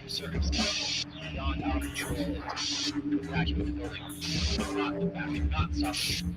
Circumstances beyond our control to evacuate the building. Not the backing, not something.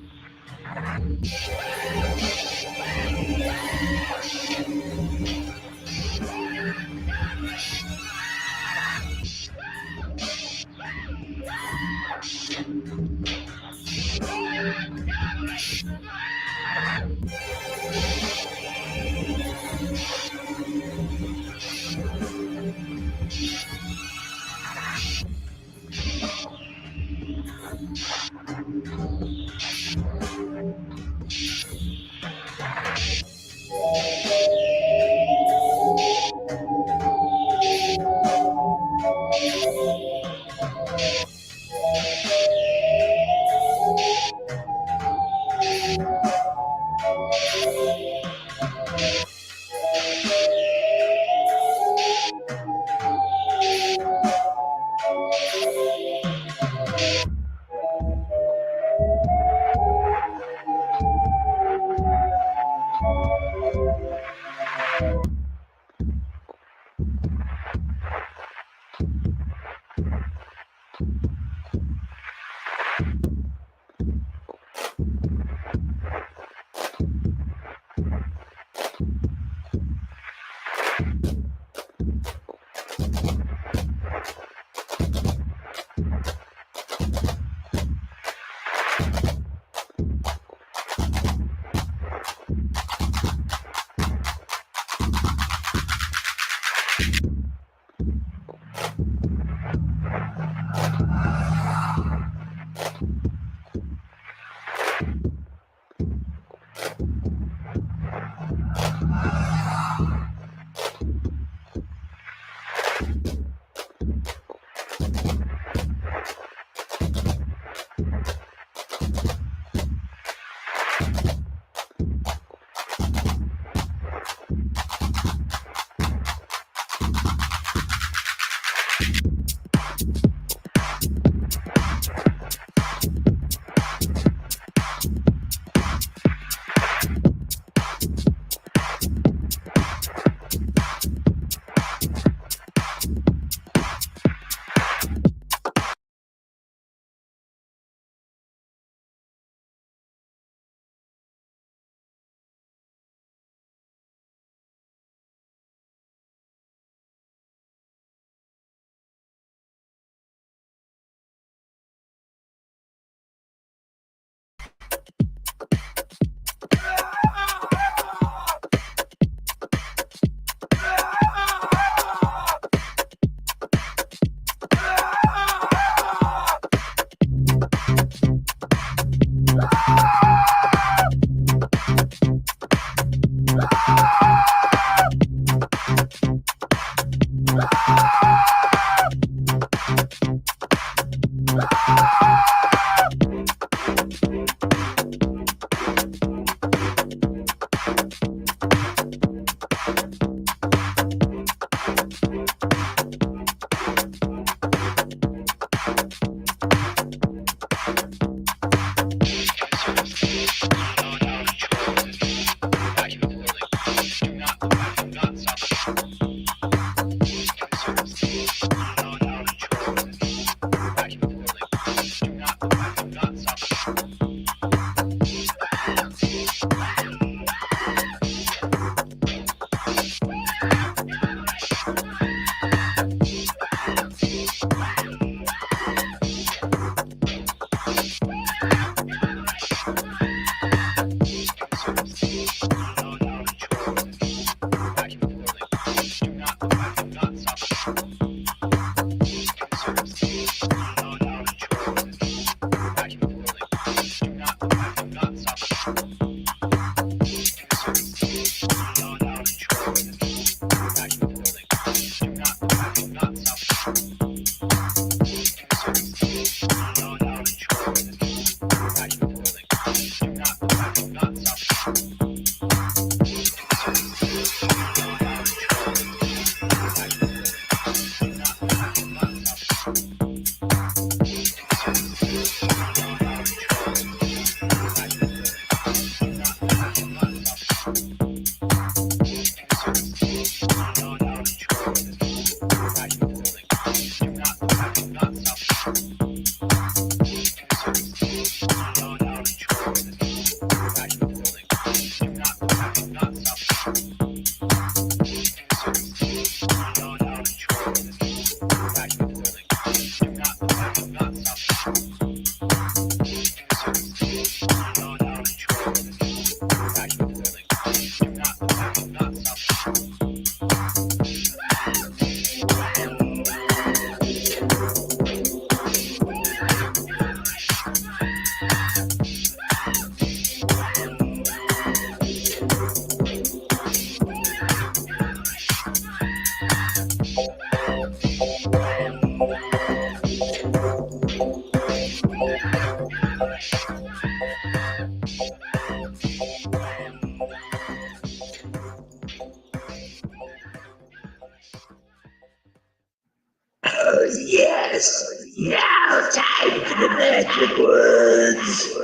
Oh, yes. Now time for the magic words.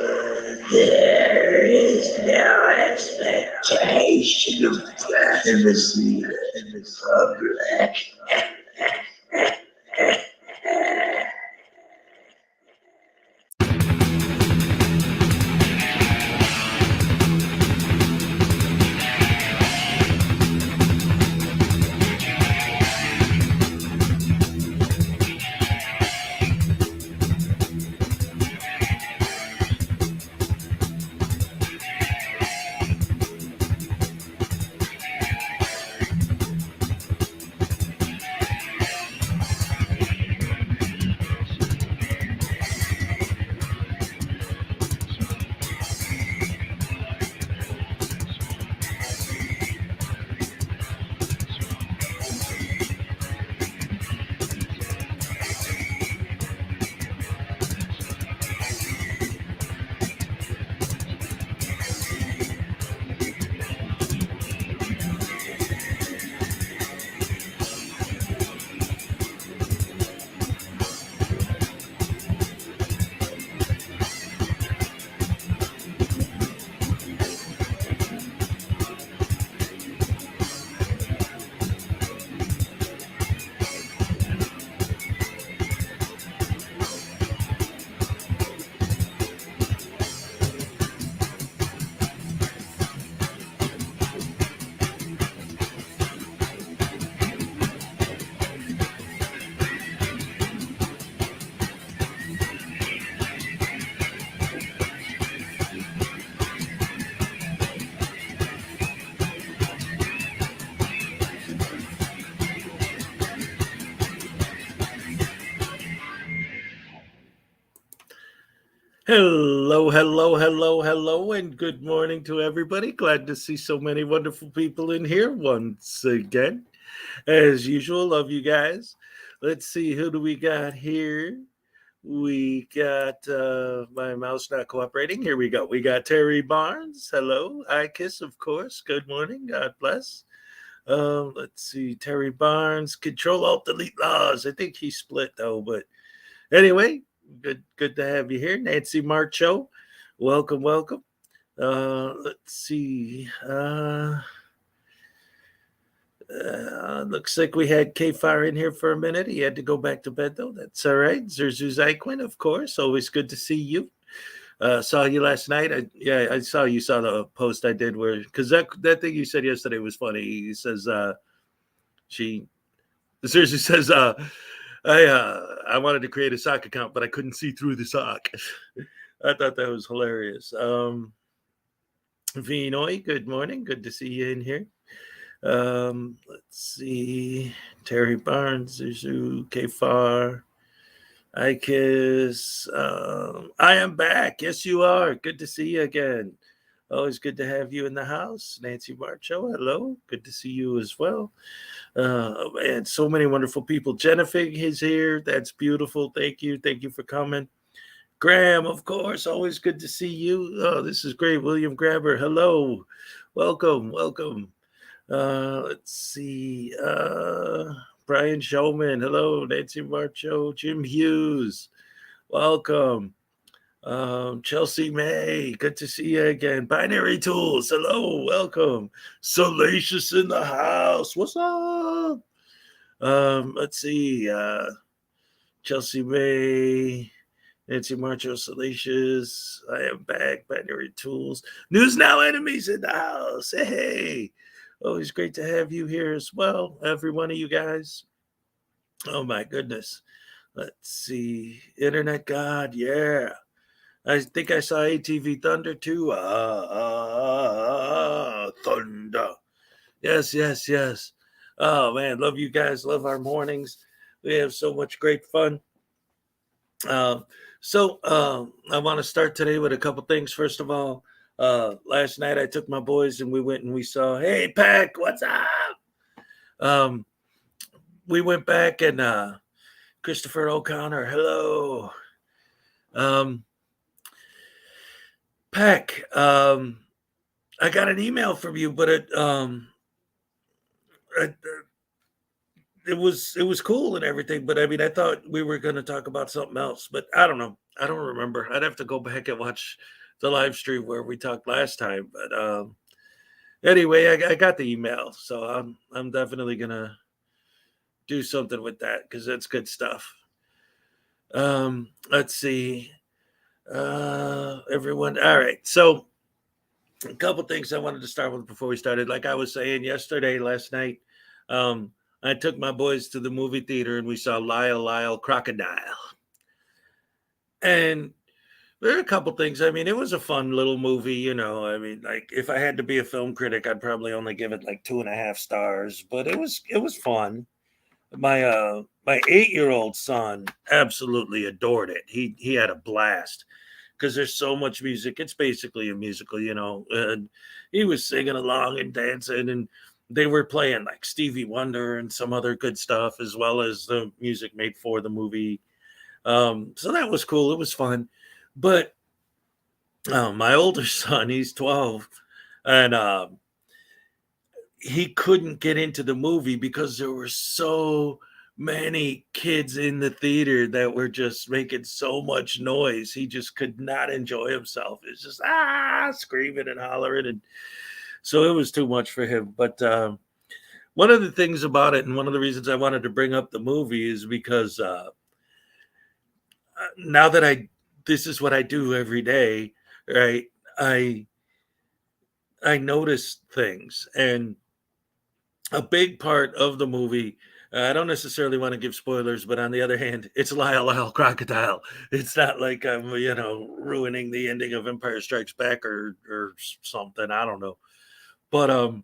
There is no expectation of privacy in public. Hello, and good morning to everybody. Glad to see so many wonderful people in here once again. As usual, love you guys. Let's see, who do we got here? We got my mouse not cooperating. Here we go. We got Terry Barnes. Hello. I Kiss, of course. Good morning. God bless. Let's see. Terry Barnes. Control Alt Delete Laws. I think he split though, but anyway, good to have you here. Nancy Marcho. Welcome. Let's see. Looks like we had K-Fire in here for a minute. He had to go back to bed, though. That's all right. Zerzu Zyquin, of course. Always good to see you. Saw you last night. I saw you saw the post I did where, because that thing you said yesterday was funny. He says, Zerzu says, I wanted to create a sock account, but I couldn't see through the sock. I thought that was hilarious. Vinoy, good morning. Good to see you in here. Let's see. Terry Barnes, Zuzu, Kfar, Ikis. I am back. Yes, you are. Good to see you again. Always good to have you in the house. Nancy Marcho, hello. Good to see you as well. And so many wonderful people. Jennifer is here. That's beautiful. Thank you. Thank you for coming. Graham, of course. Always good to see you. Oh, this is great. William Grabber, hello. Welcome. Let's see. Brian Showman, hello. Nancy Marcho, Jim Hughes, welcome. Chelsea May, good to see you again. Binary Tools, hello, welcome. Salacious in the house, what's up? Let's see. Chelsea May, Nancy Marcho, Salacious. I am back. Binary Tools. News Now enemies in the house. Hey. Always great to have you here as well, every one of you guys. Oh my goodness. Let's see. Internet God, yeah. I think I saw ATV Thunder too. Thunder. Yes. Oh man, love you guys. Love our mornings. We have so much great fun. I want to start today with a couple things. First of all, last night I took my boys and we went and we saw, hey, Pack, what's up? We went back and Christopher O'Connor, hello. Peck, I got an email from you, but it was cool and everything. But I mean, I thought we were going to talk about something else, but I don't know. I don't remember. I'd have to go back and watch the live stream where we talked last time. But anyway, I got the email, so I'm definitely gonna do something with that because that's good stuff. Let's see. Everyone. All right. So a couple things I wanted to start with before we started. Like I was saying last night, I took my boys to the movie theater and we saw Lyle Crocodile. And there are a couple things. I mean, it was a fun little movie, you know. I mean, like if I had to be a film critic, I'd probably only give it like 2.5 stars, but it was fun. My 8-year-old son absolutely adored it. He had a blast because there's so much music. It's basically a musical, you know. And he was singing along and dancing, and they were playing like Stevie Wonder and some other good stuff, as well as the music made for the movie. So that was cool. It was fun. But my older son, he's 12, and he couldn't get into the movie because there were so many kids in the theater that were just making so much noise. He just could not enjoy himself. It's just screaming and hollering, and so it was too much for him. But one of the things about it, and one of the reasons I wanted to bring up the movie, is because now that this is what I do every day, right? I I notice things, and a big part of the movie. I don't necessarily want to give spoilers, but on the other hand, it's Lyle Crocodile. It's not like I'm, ruining the ending of Empire Strikes Back or something. I don't know, but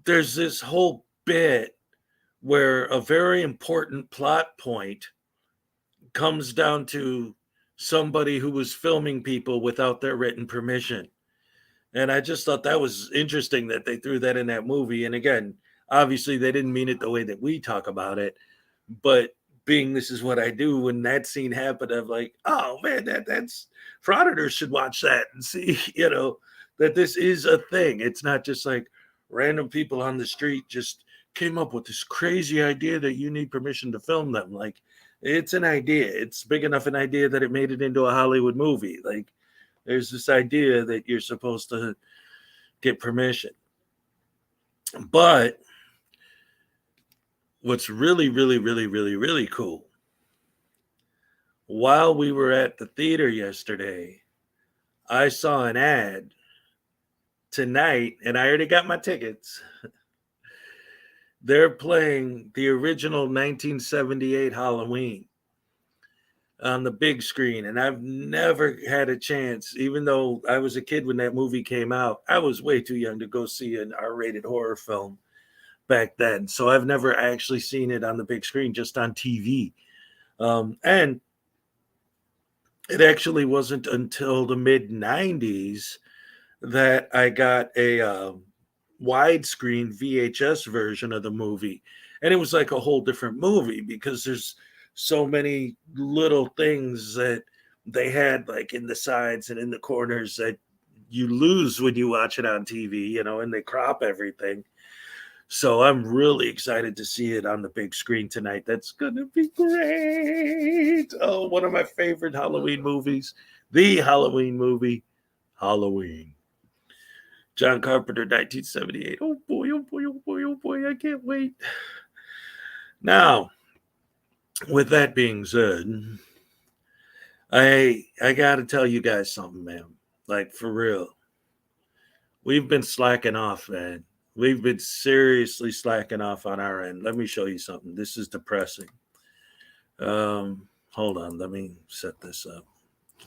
there's this whole bit where a very important plot point comes down to somebody who was filming people without their written permission. And I just thought that was interesting that they threw that in that movie. And again, obviously they didn't mean it the way that we talk about it, but being this is what I do, when that scene happened, I'm like, oh man, that's Frauditor should watch that and see, that this is a thing. It's not just like random people on the street just came up with this crazy idea that you need permission to film them. Like it's an idea. It's big enough an idea that it made it into a Hollywood movie. Like there's this idea that you're supposed to get permission. But what's really, really, really, really, really cool, while we were at the theater yesterday, I saw an ad tonight, and I already got my tickets. They're playing the original 1978 Halloween on the big screen, and I've never had a chance. Even though I was a kid when that movie came out, I was way too young to go see an R-rated horror film back then, so I've never actually seen it on the big screen, just on TV. And it actually wasn't until the mid 90s that I got a widescreen VHS version of the movie, and it was like a whole different movie because there's so many little things that they had like in the sides and in the corners that you lose when you watch it on TV, and they crop everything. So I'm really excited to see it on the big screen tonight. That's going to be great. Oh, one of my favorite Halloween movies, the Halloween movie, Halloween. John Carpenter, 1978. Oh boy, oh boy, oh boy, oh boy. I can't wait. Now, with that being said, I got to tell you guys something, man. Like for real. We've been slacking off, man. We've been seriously slacking off on our end. Let me show you something. This is depressing. Hold on. Let me set this up.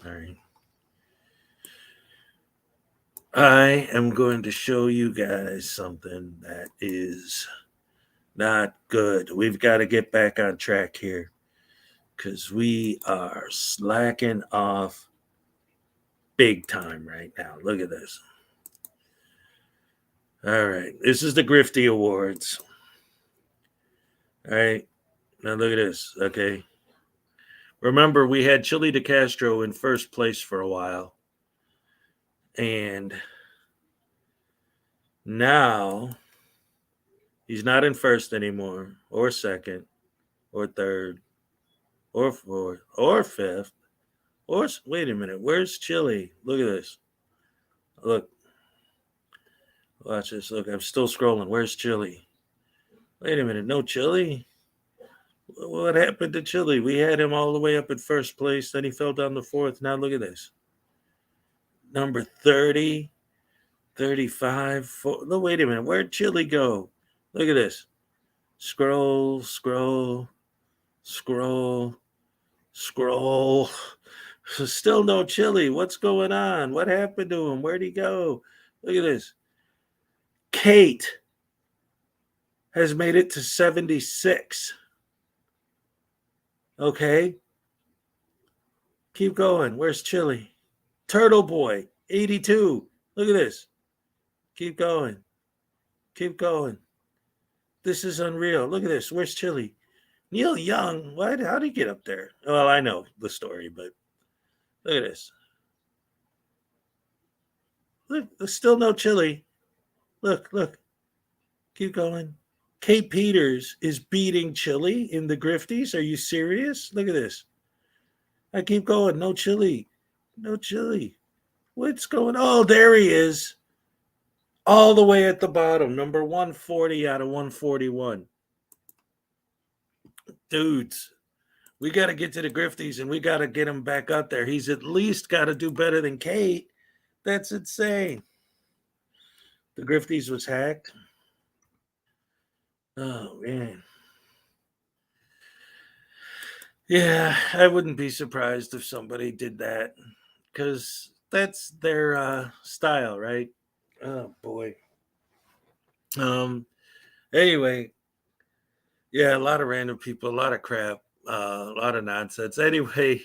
All right. I am going to show you guys something that is not good. We've got to get back on track here because we are slacking off big time right now. Look at this. All right. This is the Grifty Awards. All right. Now look at this. Okay. Remember, we had Chili DeCastro in first place for a while. And now he's not in first anymore, or second, or third, or fourth, or fifth, or wait a minute. Where's Chile? Look at this. Look. Watch this. Look, I'm still scrolling. Where's Chile? Wait a minute. No Chile? What happened to Chile? We had him all the way up at first place. Then he fell down to fourth. Now look at this. Number 30, 35. No, wait a minute. Where'd Chile go? Look at this. Scroll, scroll, scroll, scroll. Still no Chile. What's going on? What happened to him? Where'd he go? Look at this. Kate has made it to 76. Okay. Keep going. Where's Chili? Turtle Boy, 82. Look at this. Keep going. Keep going. This is unreal. Look at this. Where's Chili? Neil Young. How did he get up there? Well, I know the story, but look at this. Look, there's still no Chili. Look. Keep going. Kate Peters is beating Chili in the Grifties. Are you serious? Look at this. I keep going. No Chili. No Chili. What's going on? Oh, there he is. All the way at the bottom. Number 140 out of 141. Dudes, we got to get to the Grifties and we got to get him back up there. He's at least got to do better than Kate. That's insane. The Grifties was hacked. Oh, man. Yeah, I wouldn't be surprised if somebody did that because that's their style, right? Oh, boy. Anyway, yeah, a lot of random people, a lot of crap, a lot of nonsense. Anyway,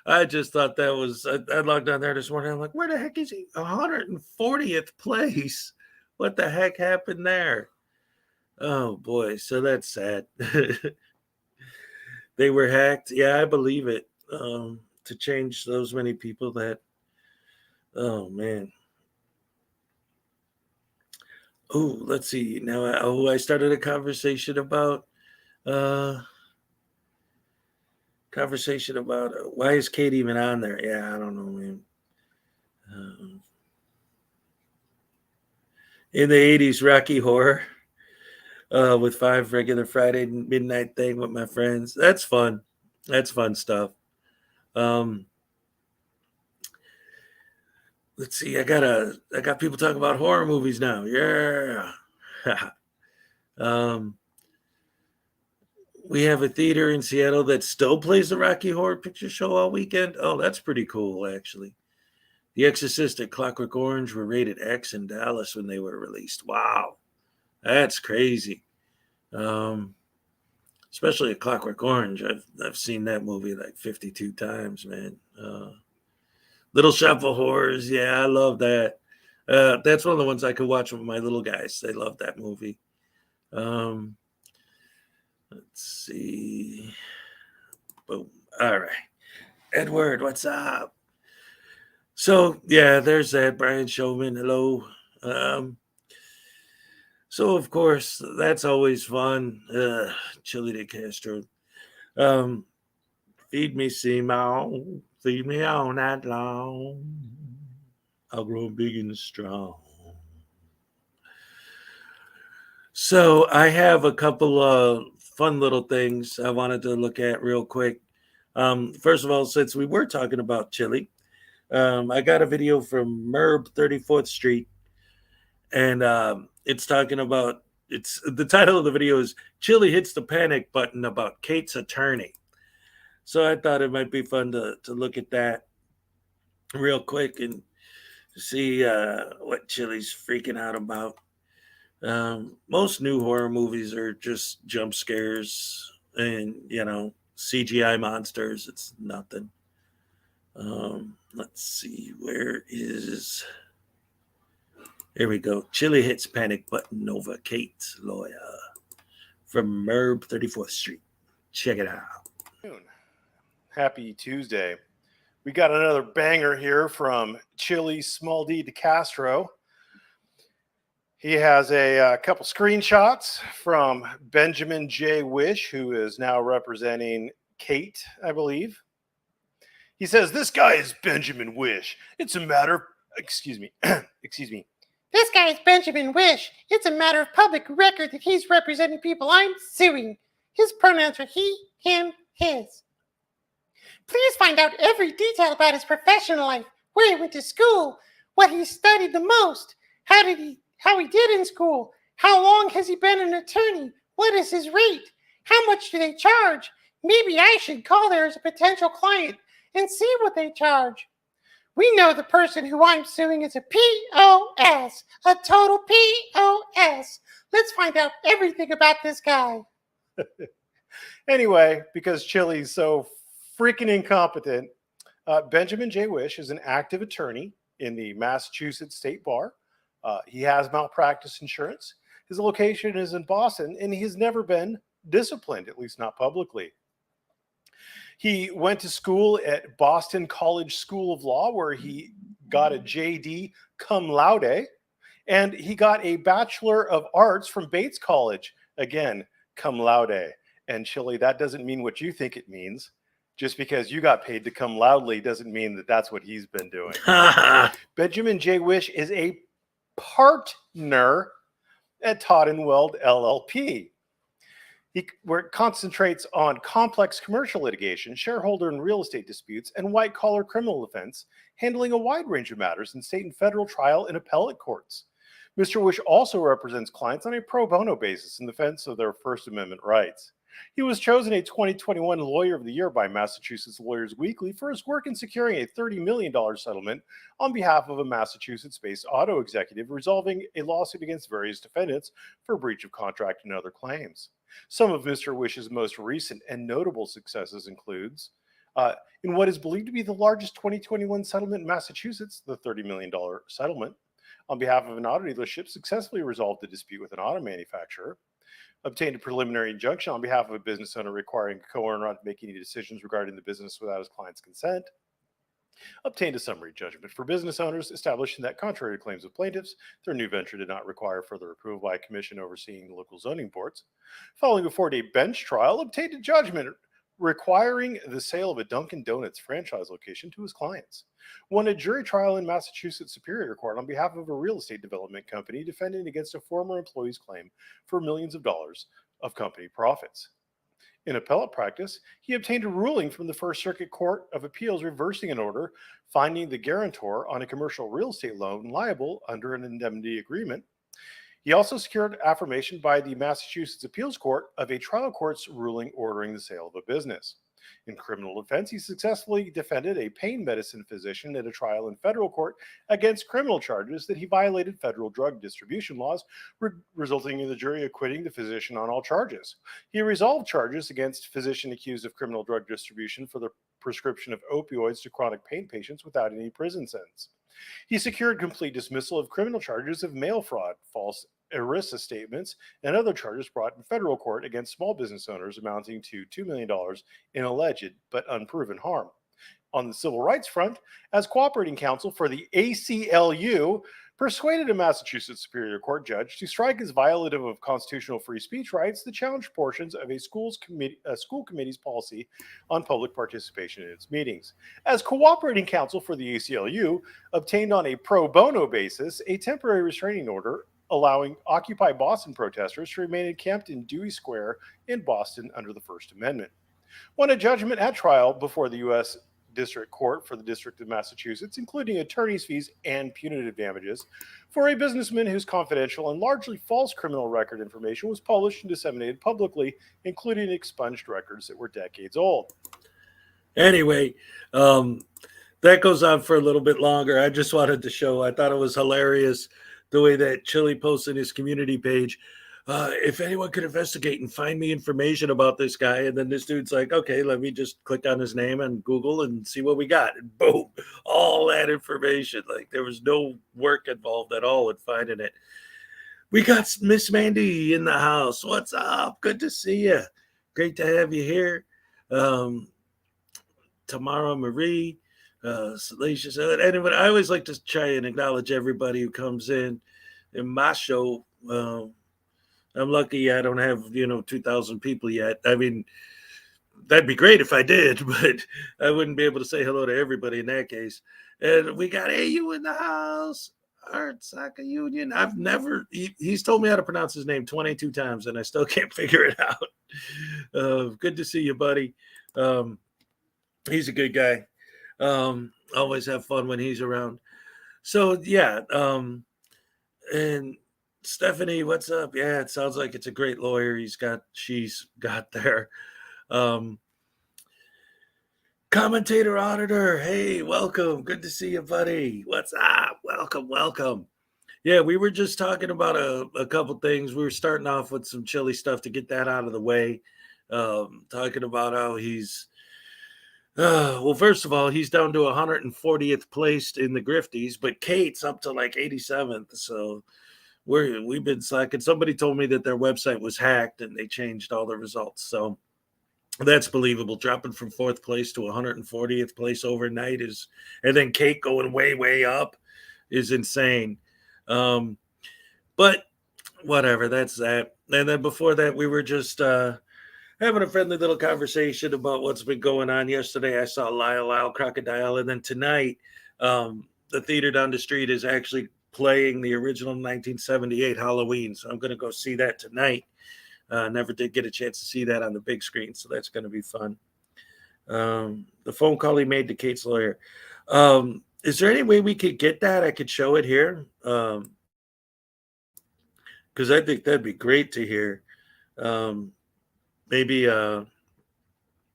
I just thought that was, I logged on there this morning. I'm like, where the heck is he? 140th place. What the heck happened there? Oh, boy. So that's sad. They were hacked. Yeah, I believe it. To change those many people that, oh, man. Oh, let's see. Now, I started a conversation about why is Kate even on there? Yeah, I don't know, man. In the 80s, Rocky Horror with 5 regular Friday midnight thing with my friends. That's fun. That's fun stuff. Let's see. I got people talking about horror movies now. Yeah. We have a theater in Seattle that still plays the Rocky Horror Picture Show all weekend. Oh, that's pretty cool, actually. The Exorcist and Clockwork Orange were rated X in Dallas when they were released. Wow, that's crazy. Especially a Clockwork Orange. I've seen that movie like 52 times, man. Little Shop of Horrors. Yeah, I love that. That's one of the ones I could watch with my little guys. They love that movie. Let's see. Boom. All right. Edward, what's up? So, yeah, there's that. Brian Showman. Hello. So, of course, that's always fun. Chili de Castro. Feed me, Simon. Feed me all night long. I'll grow big and strong. So, I have a couple of fun little things I wanted to look at real quick. First of all, since we were talking about Chili, I got a video from Merb 34th Street, and it's talking about, it's the title of the video is Chili hits the panic button about Kate's attorney. So I thought it might be fun to look at that real quick and see what Chili's freaking out about. Most new horror movies are just jump scares and, CGI monsters. It's nothing. Let's see. Here we go. Chili hits panic button over Kate's lawyer from Merb 34th Street. Check it out. Happy Tuesday. We got another banger here from Chili Small D DeCastro. He has a couple screenshots from Benjamin J. Wish, who is now representing Kate, I believe. He says, "This guy is Benjamin Wish. It's a matter, excuse me. This guy is Benjamin Wish. It's a matter of public record that he's representing people I'm suing. His pronouns are he, him, his. Please find out every detail about his professional life, where he went to school, what he studied the most, how he did in school, how long has he been an attorney, what is his rate, how much do they charge. Maybe I should call there as a potential client and see what they charge. We know the person who I'm suing is a POS, a total POS. Let's find out everything about this guy." Anyway, because Chili's so freaking incompetent, Benjamin J. Wish is an active attorney in the Massachusetts State Bar. He has malpractice insurance. His location is in Boston, and he's never been disciplined, at least not publicly. He went to school at Boston College School of Law, where he got a JD cum laude, and he got a Bachelor of Arts from Bates College, again, cum laude. And Chili, that doesn't mean what you think it means. Just because you got paid to come loudly doesn't mean that that's what he's been doing. Benjamin J. Wish is a partner at Todd & Weld LLP, where it concentrates on complex commercial litigation, shareholder and real estate disputes, and white-collar criminal defense, handling a wide range of matters in state and federal trial and appellate courts. Mr. Wish also represents clients on a pro bono basis in defense of their First Amendment rights. He was chosen a 2021 Lawyer of the Year by Massachusetts Lawyers Weekly for his work in securing a $30 million settlement on behalf of a Massachusetts-based auto executive, resolving a lawsuit against various defendants for breach of contract and other claims. Some of Mr. Wish's most recent and notable successes includes, in what is believed to be the largest 2021 settlement in Massachusetts, the $30 million settlement, on behalf of an auto dealership, successfully resolved the dispute with an auto manufacturer, obtained a preliminary injunction on behalf of a business owner requiring a co-owner not to make any decisions regarding the business without his client's consent, obtained a summary judgment for business owners establishing that, contrary to claims of plaintiffs, their new venture did not require further approval by a commission overseeing the local zoning boards. Following a 4-day bench trial, obtained a judgment requiring the sale of a Dunkin' Donuts franchise location to his clients. Won a jury trial in Massachusetts Superior Court on behalf of a real estate development company defending against a former employee's claim for millions of dollars of company profits. In appellate practice, he obtained a ruling from the First Circuit Court of Appeals reversing an order finding the guarantor on a commercial real estate loan liable under an indemnity agreement. He also secured affirmation by the Massachusetts Appeals Court of a trial court's ruling ordering the sale of a business. In criminal defense, he successfully defended a pain medicine physician at a trial in federal court against criminal charges that he violated federal drug distribution laws, resulting in the jury acquitting the physician on all charges. He resolved charges against physician accused of criminal drug distribution for the prescription of opioids to chronic pain patients without any prison sentence. He secured complete dismissal of criminal charges of mail fraud, false ERISA statements, and other charges brought in federal court against small business owners amounting to $2 million in alleged but unproven harm. On the civil rights front, as cooperating counsel for the ACLU, persuaded a Massachusetts Superior Court judge to strike as violative of constitutional free speech rights the challenged portions of a school committee's policy on public participation in its meetings. As cooperating counsel for the ACLU, obtained on a pro bono basis a temporary restraining order allowing Occupy Boston protesters to remain encamped in Dewey Square in Boston under the First Amendment. Won a judgment at trial before the U.S. District Court for the District of Massachusetts, including attorney's fees and punitive damages, for a businessman whose confidential and largely false criminal record information was published and disseminated publicly, including expunged records that were decades old. Anyway, that goes on for a little bit longer. I just wanted to show, I thought it was hilarious the way that Chili posts in his community page. If anyone could investigate and find me information about this guy, and then this dude's like, okay, let me just click on his name on Google and see what we got. And boom, all that information. Like there was no work involved at all in finding it. We got Miss Mandy in the house. What's up? Good to see you. Great to have you here. Tamara Marie, Salacious. Anyway, I always like to try and acknowledge everybody who comes in my show. I'm lucky I don't have 2,000 people yet. I mean, that'd be great if I did, but I wouldn't be able to say hello to everybody in that case. And we got AU in the house. Art Soccer Union. I've never. He's told me how to pronounce his name 22 times, and I still can't figure it out. Good to see you, buddy. He's a good guy. Always have fun when he's around. So yeah. And Stephanie, what's up? Yeah, it sounds like it's a great lawyer she's got there. Commentator auditor, hey, welcome. Good to see you, buddy. What's up? Welcome. Yeah, we were just talking about a couple things. We were starting off with some chilly stuff to get that out of the way. Talking about how he's well, first of all, he's down to 140th place in the Grifties, but Kate's up to like 87th. So we've been slacking. Somebody told me that their website was hacked and they changed all the results. So that's believable. Dropping from 4th place to 140th place overnight and then Kate going way up is insane. But whatever, that's that. And then before that, we were just having a friendly little conversation about what's been going on. Yesterday, I saw Lyle Crocodile, and then tonight, the theater down the street is actually playing the original 1978 Halloween. So I'm going to go see that tonight. Never did get a chance to see that on the big screen, so that's going to be fun. The phone call he made to Kate's lawyer. Is there any way we could get that? I could show it here. Because I think that'd be great to hear. Maybe a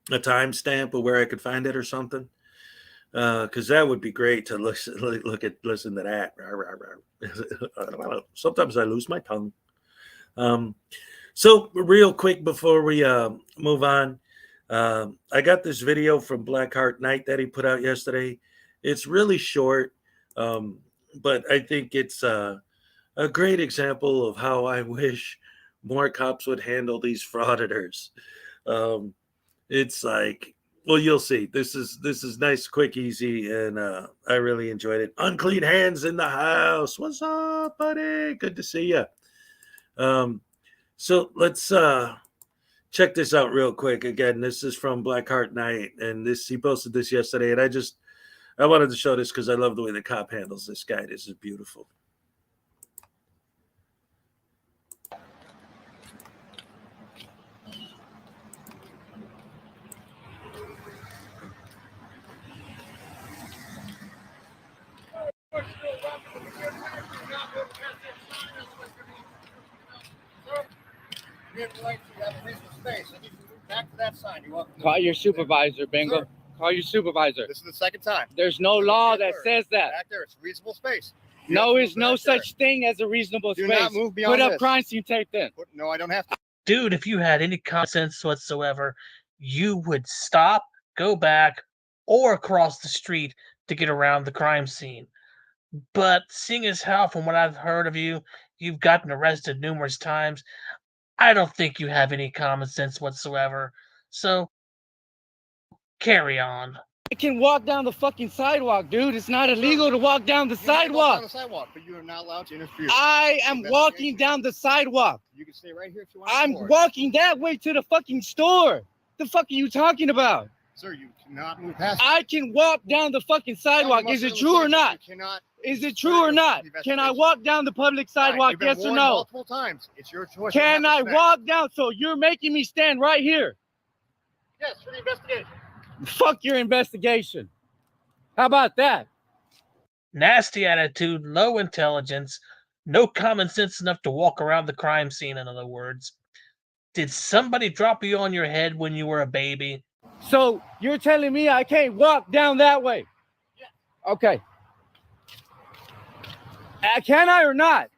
timestamp of where I could find it or something. Because that would be great to listen to that. Sometimes I lose my tongue. So real quick before we move on, I got this video from Blackheart Night that he put out yesterday. It's really short, but I think it's a great example of how I wish more cops would handle these frauditors. It's like, well, you'll see. This is nice, quick, easy, and I really enjoyed it. Unclean Hands in the house. What's up, buddy? Good to see you. So let's check this out real quick. Again, this is from Blackheart Night, and he posted this yesterday, and I wanted to show this because I love the way the cop handles this guy. This is beautiful. Back to that sign. You're welcome. Call your supervisor, Bingo. Sir. Call your supervisor. This is the second time. There's no law that says that. Back there, it's reasonable space. No, is no such thing as a reasonable Do space. not move beyond Put up this. crime scene tape then. No, I don't have to. Dude, if you had any common sense whatsoever, you would stop, go back, or cross the street to get around the crime scene. But seeing as how, from what I've heard of you, you've gotten arrested numerous times, I don't think you have any common sense whatsoever. So, carry on. I can walk down the fucking sidewalk, dude. It's not illegal to walk down the You can walk down sidewalk. the sidewalk, but you are not allowed to interfere. I am walking down the sidewalk. You can stay right here if you want. I'm walking that way to the fucking store. The fuck are you talking about? Sir, you cannot move past. I can walk down the fucking sidewalk. Is it true or not? You cannot. Is it true or not? Can I walk down the public sidewalk? You've been Yes or warned no? multiple times. It's your choice. Can I walk down? So you're making me stand right here. Yes, for the investigation. Fuck your investigation. How about that? Nasty attitude, low intelligence, no common sense enough to walk around the crime scene, in other words. Did somebody drop you on your head when you were a baby? So you're telling me I can't walk down that way? Yeah. Okay. Can I or not?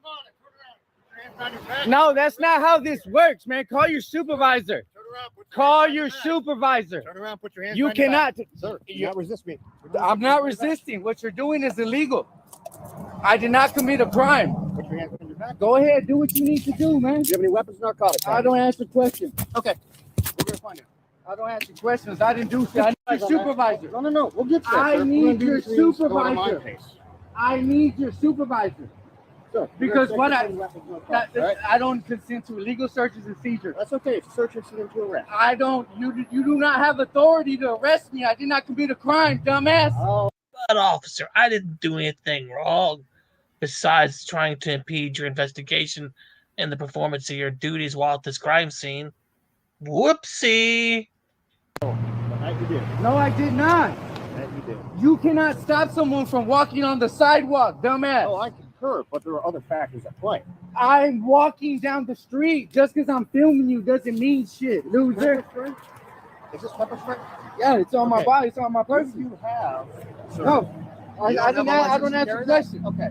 No, that's not how this works, man. Call your supervisor. Call your supervisor. Turn around, put your hands You behind your cannot. back. Sir, do not resist me. I'm not resisting. What you're doing is illegal. I did not commit a crime. Put your hands behind your back. Go ahead, do what you need to do, man. Do you have any weapons, narcotics? I don't answer questions. Okay. We're gonna find out. I don't answer questions. I didn't do. Your supervisor. No. We'll get to that. I sir. need We're gonna do your these things going at my supervisor. pace. I need your supervisor. Sure. Because what Right? I don't consent to illegal searches and seizures. That's okay. It's a search incident to arrest. I don't. You do not have authority to arrest me. I did not commit a crime, dumbass. Oh, But officer, I didn't do anything wrong besides trying to impede your investigation and the performance of your duties while at this crime scene. Whoopsie! that you did. No, I did not. That you did. You cannot stop someone from walking on the sidewalk, dumbass. Oh, I concur, but there are other factors at play. I'm walking down the street. Just because I'm filming you doesn't mean shit, loser. Is this pepper spray? Yeah, it's on my Okay. body. It's on my If person. you have, sir, No, you I don't don't have a license to answer carry questions. that? Okay,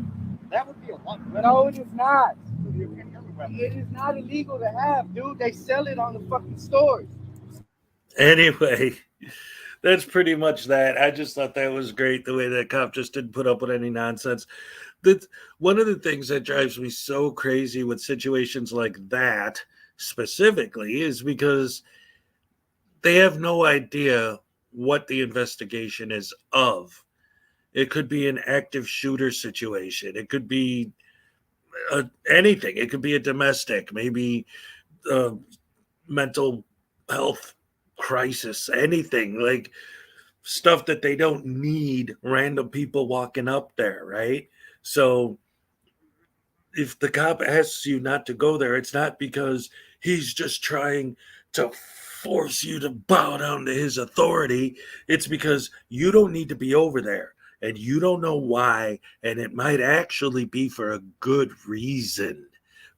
that would be a lot better. No, it is not. You can carry weapons. It is not illegal to have, dude. They sell it on the fucking stores. Anyway, that's pretty much that. I just thought that was great the way that cop just didn't put up with any nonsense. That one of the things that drives me so crazy with situations like that specifically is because they have no idea what the investigation is of. It could be an active shooter situation. It could be anything. It could be a domestic, maybe mental health crisis, anything, like stuff that they don't need random people walking up there, right? So if the cop asks you not to go there, it's not because he's just trying to force you to bow down to his authority. It's because you don't need to be over there and you don't know why, and it might actually be for a good reason.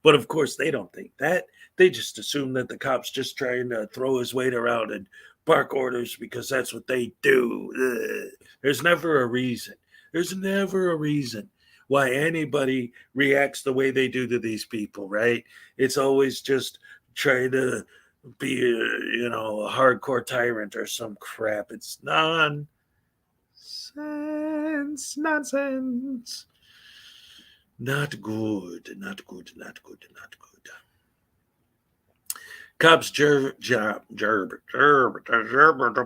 But of course, they don't think that. They just assume that the cop's just trying to throw his weight around and bark orders because that's what they do. Ugh. There's never a reason. There's never a reason why anybody reacts the way they do to these people, right? It's always just trying to be, a hardcore tyrant or some crap. It's nonsense. Not good. Cops the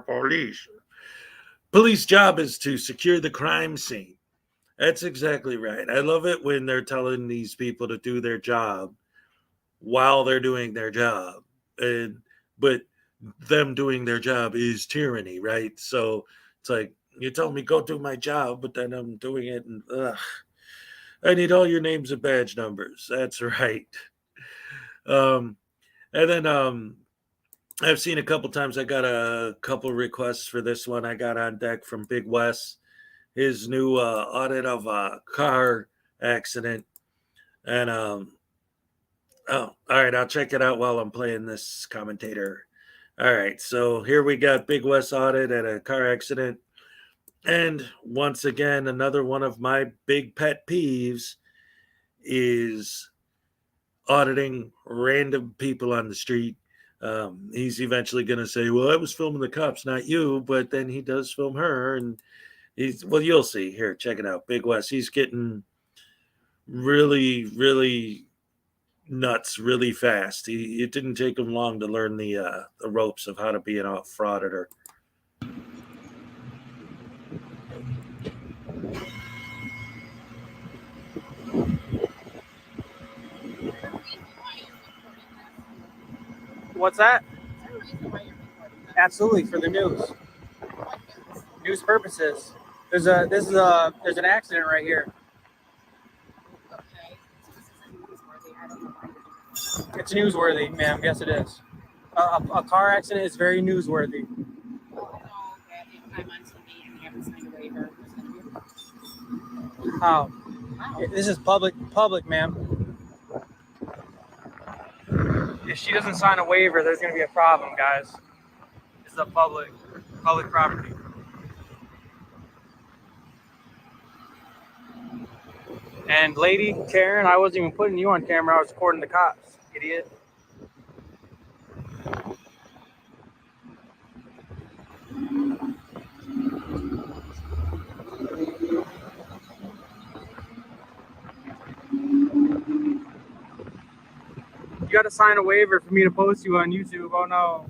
police. Police job is to secure the crime scene. That's exactly right. I love it when they're telling these people to do their job while they're doing their job. But them doing their job is tyranny, right? So it's like, you told me go do my job, but then I'm doing it and I need all your names and badge numbers. That's right. And then I've seen a couple times, I got a couple requests for this one. I got on deck from Big Wes, his new audit of a car accident. And all right, I'll check it out while I'm playing this commentator. All right, so here we got Big Wes audit at a car accident. And once again, another one of my big pet peeves is auditing random people on the street. He's eventually going to say, well, I was filming the cops, not you. But then he does film her. And you'll see. Here, check it out. Big Wes, he's getting really, really nuts really fast. It didn't take him long to learn the ropes of how to be a frauditor. What's that? Absolutely, for the news. News purposes. There's an accident right here. It's newsworthy, ma'am. Yes, it is. A car accident is very newsworthy. How? This is public, ma'am. If she doesn't sign a waiver, there's going to be a problem, guys. This is a public property. And lady, Karen, I wasn't even putting you on camera. I was recording the cops, idiot. You got to sign a waiver for me to post you on YouTube. Oh no.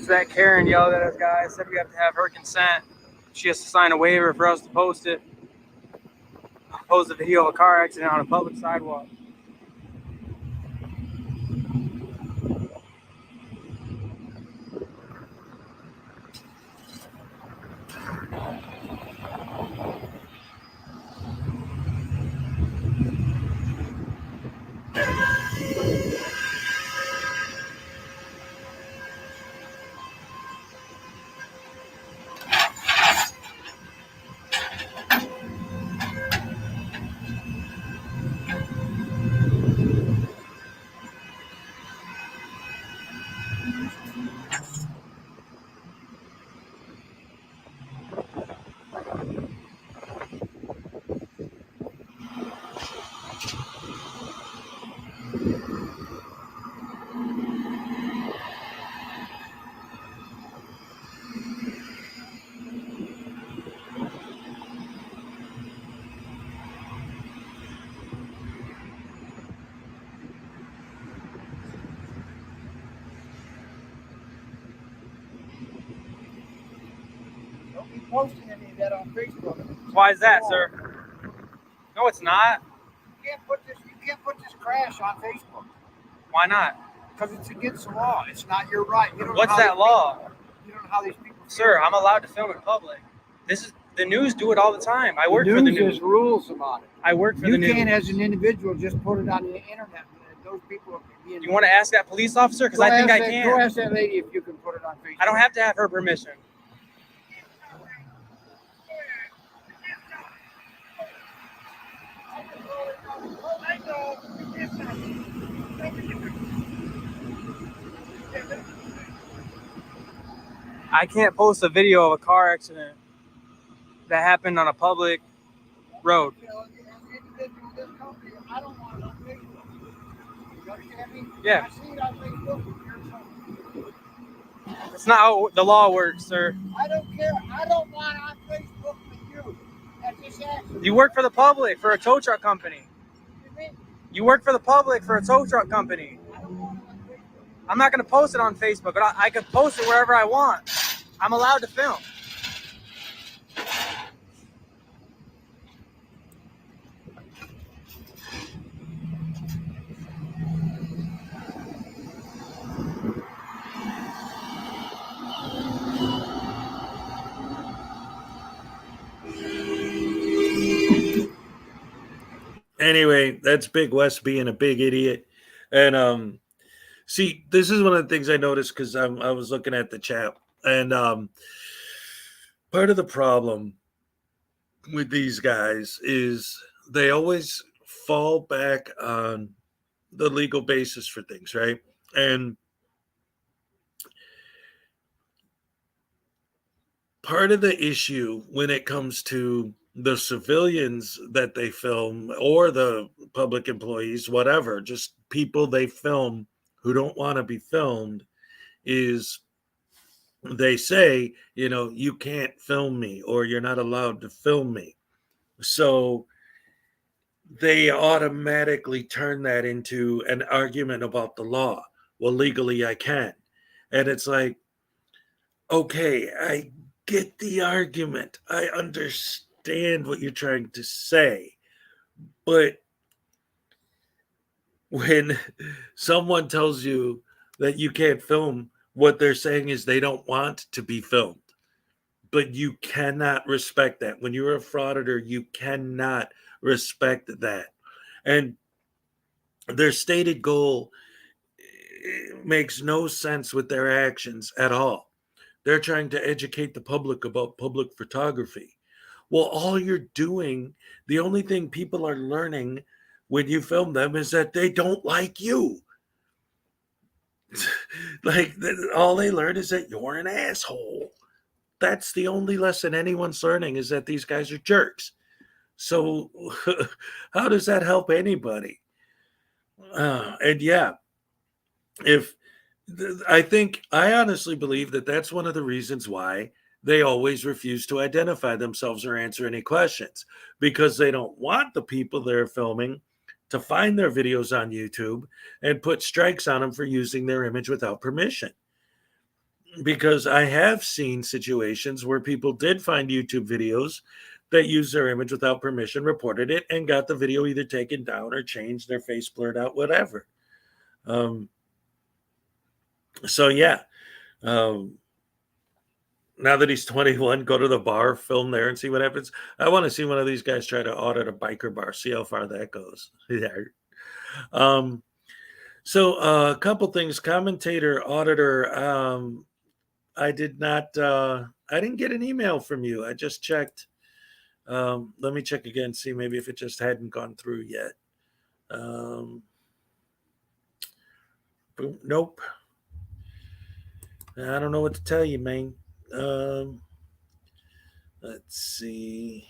So that Karen yelled at us guys, said we have to have her consent. She has to sign a waiver for us to post it. Post a video of a car accident on a public sidewalk. Don't be posting any of that on Facebook. Why is that, sir? No, it's not. You can't put this crash on Facebook Why not? because it's against the law. It's not your right. You don't know What's how that these law? people- you don't know how these people feel. Sir, I'm allowed to film in public. This is the news do it all the time. I work for the news. There's rules about it. I work for You the news. can't, as an individual, just put it on the internet. Those people are being. You want to ask that police officer? Because I think I Go can. ask that lady if you can put it on Facebook. I don't have to have her permission. I can't post a video of a car accident that happened on a public road. You know, as an individual in this country, I don't want it on Facebook. You understand me? Yeah. I see it on Facebook. Here's something. That's not how the law works, sir. I don't care. I don't want it on Facebook with you. That's just accident. You work for the public for a tow truck company. You mean? You work for the public for a tow truck company. I don't want it on Facebook. I'm not going to post it on Facebook, but I can post it wherever I want. I'm allowed to film. Anyway, that's Big West being a big idiot. And see, this is one of the things I noticed because I was looking at the chat, and part of the problem with these guys is they always fall back on the legal basis for things, right? And part of the issue when it comes to the civilians that they film or the public employees, whatever, just people they film who don't want to be filmed, is they say, you know, you can't film me or you're not allowed to film me. So they automatically turn that into an argument about the law. Well, legally I can. And it's like, okay, I get the argument. I understand what you're trying to say. But when someone tells you that you can't film, what they're saying is they don't want to be filmed. But you cannot respect that. When you're a frauditor, you cannot respect that. And their stated goal makes no sense with their actions at all. They're trying to educate the public about public photography. Well, all you're doing, the only thing people are learning when you film them is that they don't like you. Like, all they learn is that you're an asshole. That's the only lesson anyone's learning, is that these guys are jerks. So how does that help anybody? And yeah, I honestly believe that that's one of the reasons why they always refuse to identify themselves or answer any questions, because they don't want the people they're filming to find their videos on YouTube and put strikes on them for using their image without permission. because I have seen situations where people did find YouTube videos that used their image without permission, reported it, and got the video either taken down or changed, their face blurred out, whatever. So yeah, now that he's 21, go to the bar, film there, and see what happens. I want to see one of these guys try to audit a biker bar, see how far that goes. Yeah. So a couple things, commentator, auditor. I didn't get an email from you. I just checked. Let me check again, see maybe if it just hadn't gone through yet. Boom, nope. I don't know what to tell you, man. Let's see.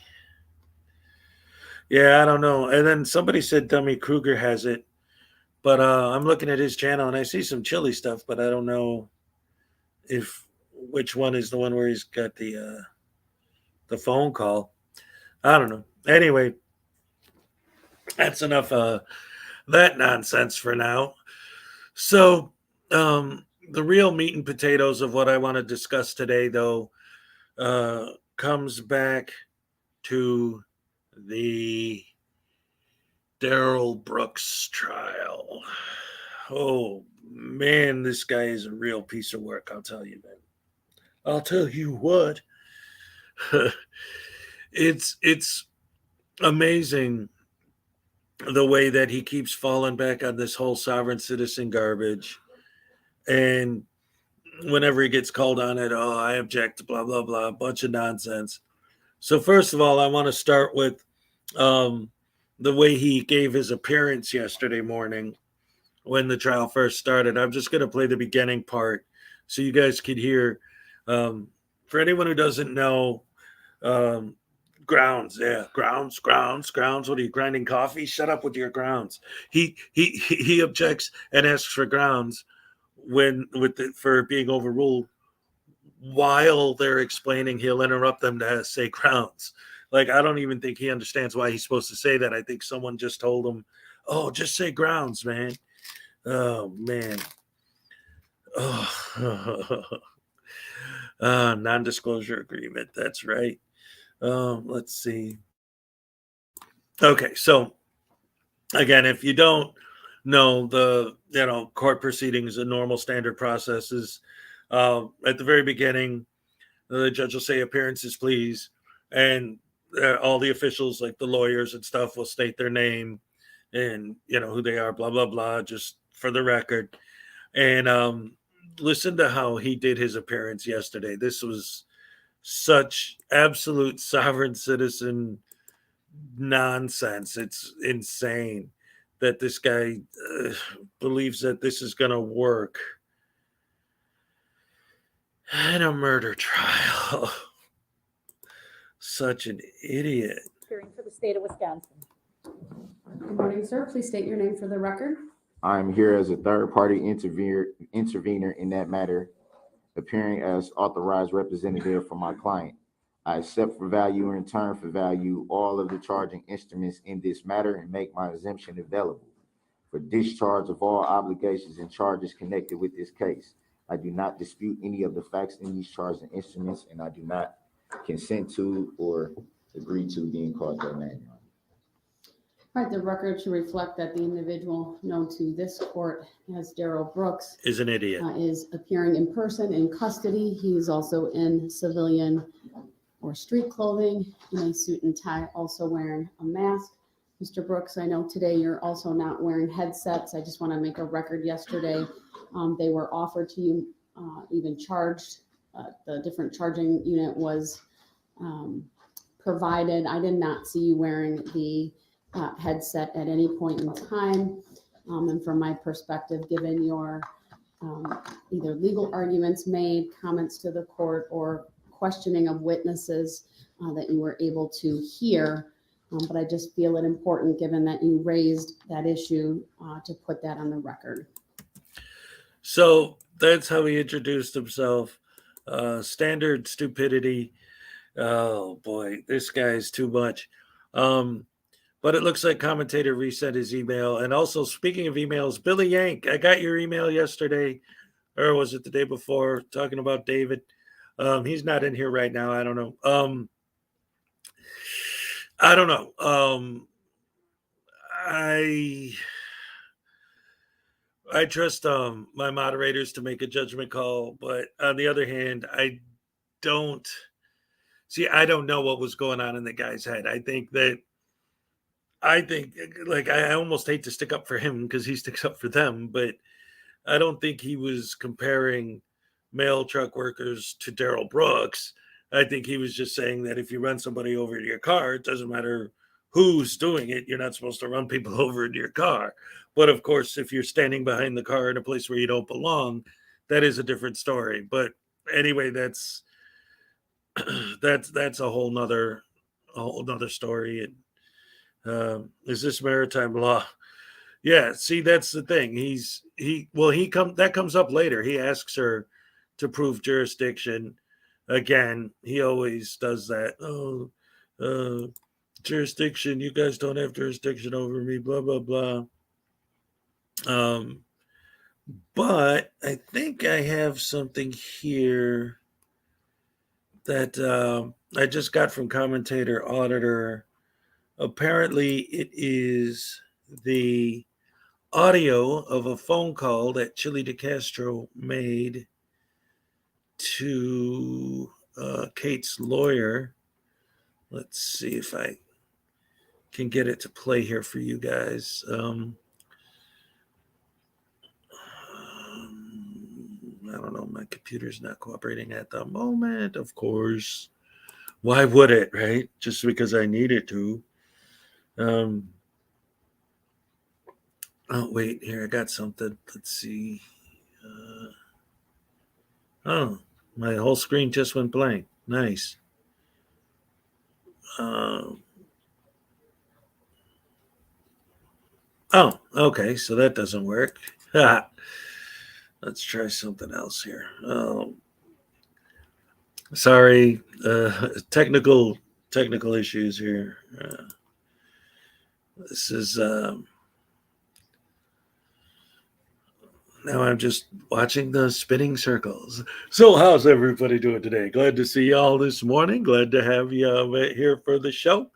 Yeah, I don't know. And then somebody said Dummy Kruger has it, but I'm looking at his channel and I see some chilly stuff, but I don't know which one is the one where he's got the phone call. I don't know. Anyway, that's enough that nonsense for now. So the real meat and potatoes of what I want to discuss today, though, comes back to the Darrell Brooks trial. Oh man, this guy is a real piece of work, I'll tell you, man. I'll tell you what. It's amazing the way that he keeps falling back on this whole sovereign citizen garbage. And whenever he gets called on it, oh, I object, blah, blah, blah, a bunch of nonsense. So first of all, I want to start with the way he gave his appearance yesterday morning when the trial first started. I'm just going to play the beginning part so you guys could hear. For anyone who doesn't know, grounds. What are you, grinding coffee? Shut up with your grounds. He objects and asks for grounds for being overruled. While they're explaining, he'll interrupt them to say grounds. Like, I don't even think he understands why he's supposed to say that. I think someone just told him, "Oh, just say grounds, man." Oh man. Oh. Non-disclosure agreement. That's right. Let's see. Okay, so again, if you don't know, the court proceedings and normal standard processes, at the very beginning, the judge will say appearances, please, and all the officials, like the lawyers and stuff, will state their name and who they are, blah blah blah, just for the record. And listen to how he did his appearance yesterday. This was such absolute sovereign citizen nonsense. It's insane that this guy believes that this is going to work in a murder trial. Such an idiot. Hearing for the state of Wisconsin. Good morning, sir. Please state your name for the record. I'm here as a third-party intervener in that matter, appearing as authorized representative for my client. I accept for value and return for value all of the charging instruments in this matter and make my exemption available for discharge of all obligations and charges connected with this case. I do not dispute any of the facts in these charging instruments, and I do not consent to or agree to being called that name. All right, the record should reflect that the individual known to this court as Darrell Brooks Is an idiot. Is appearing in person in custody. He is also in civilian or street clothing, in a suit and tie, also wearing a mask. Mr. Brooks, I know today you're also not wearing headsets. I just want to make a record. Yesterday, they were offered to you, even charged. The different charging unit was provided. I did not see you wearing the headset at any point in time. And from my perspective, given your either legal arguments made, comments to the court, or questioning of witnesses that you were able to hear. But I just feel it important, given that you raised that issue, to put that on the record. So that's how he introduced himself. Standard stupidity. Oh boy, this guy is too much. But it looks like commentator reset his email. And also, speaking of emails, Billy Yank, I got your email yesterday. or was it the day before, talking about David. He's not in here right now. I don't know. I don't know. I I trust my moderators to make a judgment call, but on the other hand, don't I don't know what was going on in the guy's head. I think like I almost hate to stick up for him because he sticks up for them, but I don't think he was comparing male truck workers to Daryl Brooks. I think he was just saying that if you run somebody over to your car, it doesn't matter who's doing it. You're not supposed to run people over into your car. But of course, if you're standing behind the car in a place where you don't belong, that is a different story. But anyway, that's that's a whole nother story. And is this maritime law? Yeah, see, that's the thing. That comes up later. He asks her to prove jurisdiction. Again, he always does that. Oh, jurisdiction. You guys don't have jurisdiction over me. Blah blah blah. But I think I have something here that I just got from commentator auditor. Apparently, it is the audio of a phone call that Chili DeCastro made to Kate's lawyer. Let's see if I can get it to play here for you guys. I don't know. My computer's not cooperating at the moment, of course. Why would it, right? Just because I need it to. Oh, wait. Here, I got something. Let's see. Oh, my whole screen just went blank. Nice. Oh, okay. So that doesn't work. Let's try something else here. Sorry, technical issues here. This is now I'm just watching the spinning circles. So how's everybody doing today? Glad to see y'all this morning. Glad to have you here for the show.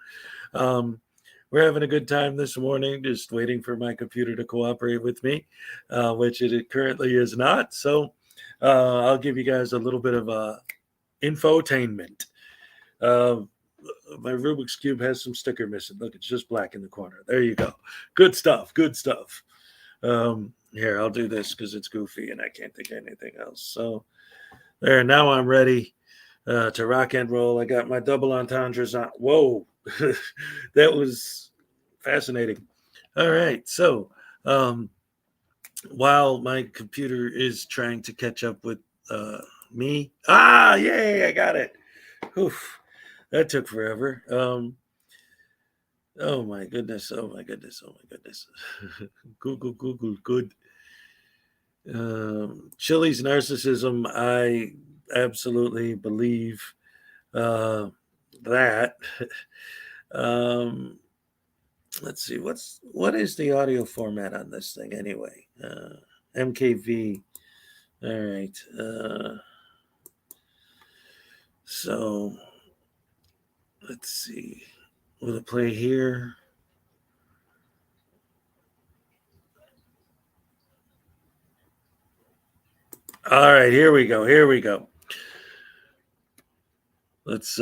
We're having a good time this morning, just waiting for my computer to cooperate with me, which it currently is not. So I'll give you guys a little bit of infotainment. My Rubik's Cube has some sticker missing. Look, it's just black in the corner. There you go. Good stuff. Here, I'll do this because it's goofy and I can't think of anything else. So there, now I'm ready to rock and roll. I got my double entendres on. Whoa, that was fascinating. All right, so while my computer is trying to catch up with me, yay, I got it. Oof, that took forever. Oh my goodness. Good. Chili's narcissism, I absolutely believe that. Let's see, what is the audio format on this thing anyway? MKV. All right. So let's see. Will it play here? All right, here we go. Let's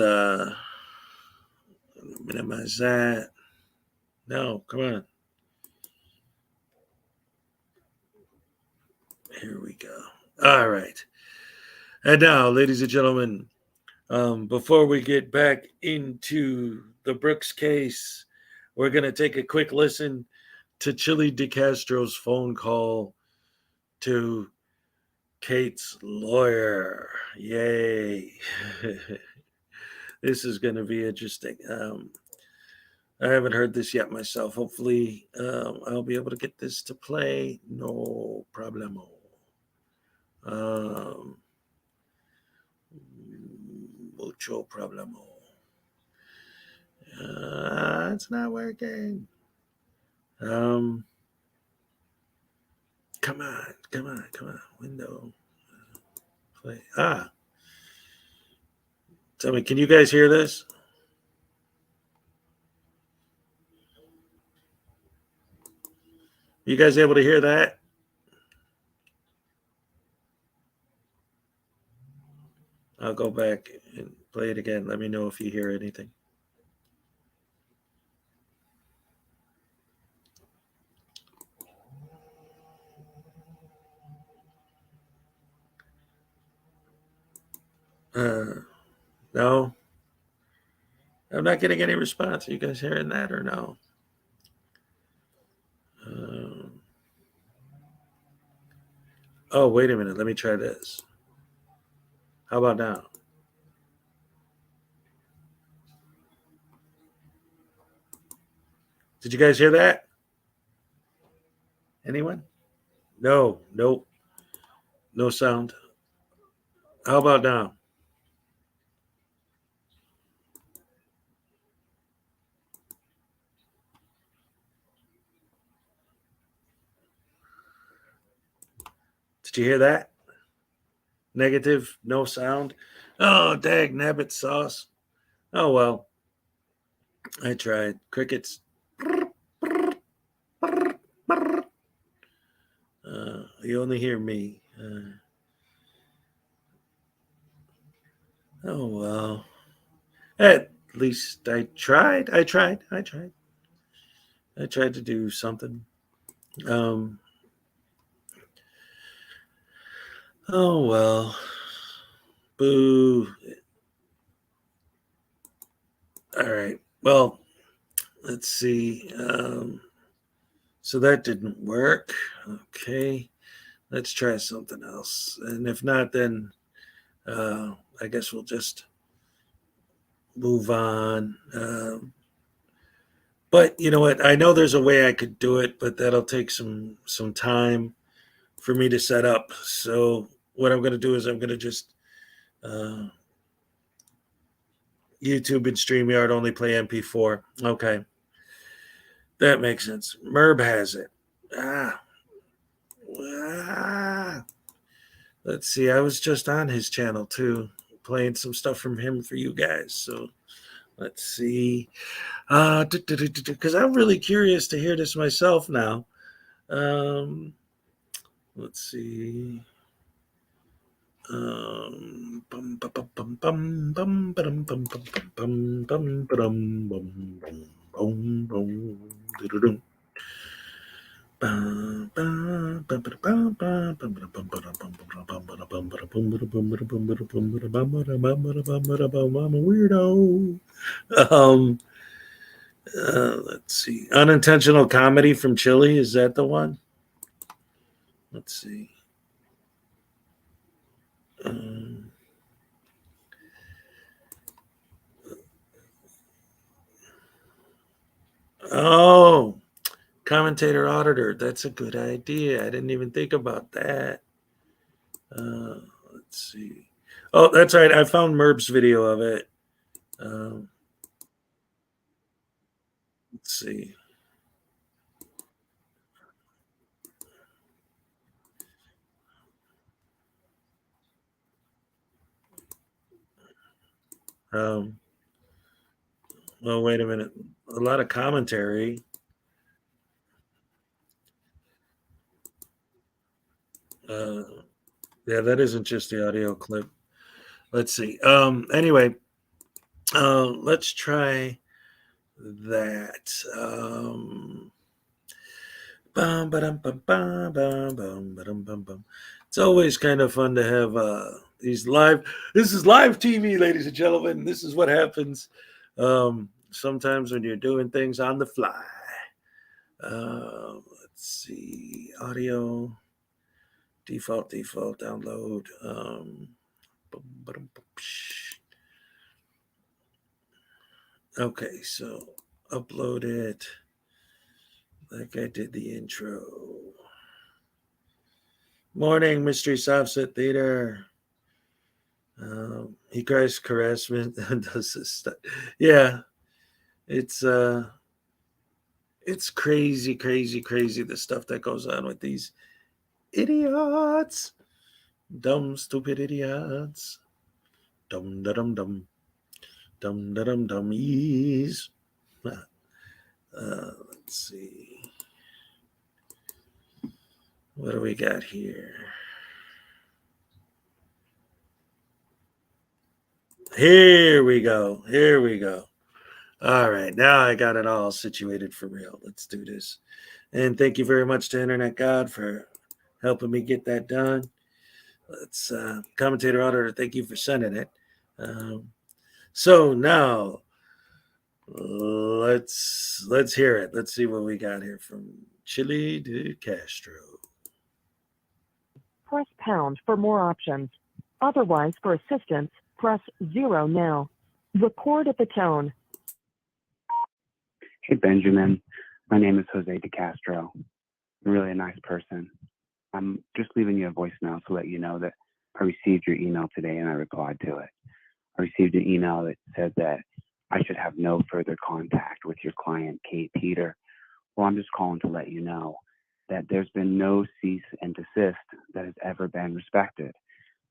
minimize that. No, come on. Here we go. All right. And now, ladies and gentlemen, before we get back into the Brooks case, we're going to take a quick listen to Chili DeCastro's phone call to Kate's lawyer. Yay. This is going to be interesting. I haven't heard this yet myself. Hopefully, I'll be able to get this to play. No problemo. Mucho problemo. It's not working. Come on. Window. Play. Tell me, can you guys hear this? You guys able to hear that? I'll go back and play it again. Let me know if you hear anything. No. I'm not getting any response. Are you guys hearing that or no? Oh, wait a minute. Let me try this. How about now? Did you guys hear that? Anyone? No. Nope. No sound. How about now? Did you hear that? Negative, no sound. Oh, dag nabbit sauce. Oh, well. I tried. Crickets. You only hear me. Oh, well. At least I tried. I tried to do something. Oh, well. Boo. All right. Well, let's see. So that didn't work. Okay. Let's try something else. And if not, then I guess we'll just move on. But you know what? I know there's a way I could do it, but that'll take some time for me to set up. So what I'm going to do is I'm going to just YouTube and StreamYard only play MP4. Okay. That makes sense. Merb has it. Let's see. I was just on his channel too, playing some stuff from him for you guys. So let's see. Because I'm really curious to hear this myself now. Let's see. Weirdo. Let's see. Unintentional comedy from Chile. Is that the one? Let's see. Oh, commentator auditor. That's a good idea. I didn't even think about that. Let's see. Oh, that's right. I found Merb's video of it. Let's see. Well, wait a minute. A lot of commentary. Yeah, that isn't just the audio clip. Let's see. Anyway, let's try that. It's always kind of fun to have these live. This is live TV, ladies and gentlemen. This is what happens sometimes when you're doing things on the fly. Let's see. Audio. Default, download. Okay, so upload it like I did the intro. Morning, Mystery Offset Theater. He cries harassment and does this stuff. Yeah, it's crazy the stuff that goes on with these idiots. Dumb, stupid idiots. Dum da dum dum. Dum da dum dummies. Let's see. What do we got here? Here we go. Here we go. All right. Now I got it all situated for real. Let's do this. And thank you very much to Internet God for helping me get that done. Let's commentator auditor, thank you for sending it. So now let's hear it. Let's see what we got here from Chile de Castro. Press pound for more options. Otherwise, for assistance, press 0 now. Record at the tone. Hey, Benjamin. My name is Jose de Castro. I'm really a nice person. I'm just leaving you a voicemail to let you know that I received your email today and I replied to it. I received an email that said that I should have no further contact with your client, Kate Peter. Well, I'm just calling to let you know that there's been no cease and desist that has ever been respected.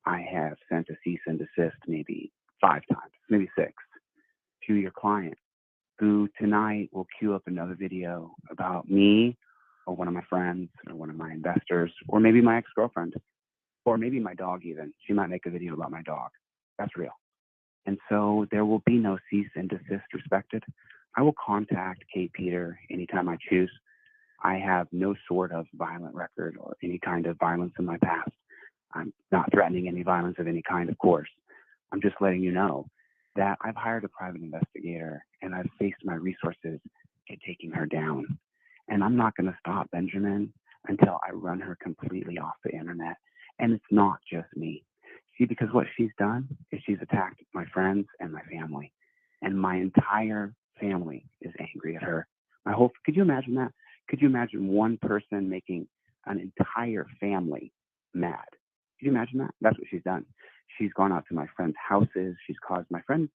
I have sent a cease and desist maybe 5 times, maybe 6, to your client, who tonight will queue up another video about me or one of my friends or one of my investors or maybe my ex-girlfriend or maybe my dog even. She might make a video about my dog. That's real. And so there will be no cease and desist respected. I will contact Kate Peter anytime I choose. I have no sort of violent record or any kind of violence in my past. I'm not threatening any violence of any kind, of course. I'm just letting you know that I've hired a private investigator and I've faced my resources to taking her down. And I'm not going to stop, Benjamin, until I run her completely off the internet. And it's not just me. See, because what she's done is she's attacked my friends and my family. And my entire family is angry at her. Could you imagine that? Could you imagine one person making an entire family mad? Could you imagine that? That's what she's done. She's gone out to my friends' houses. She's caused my friend.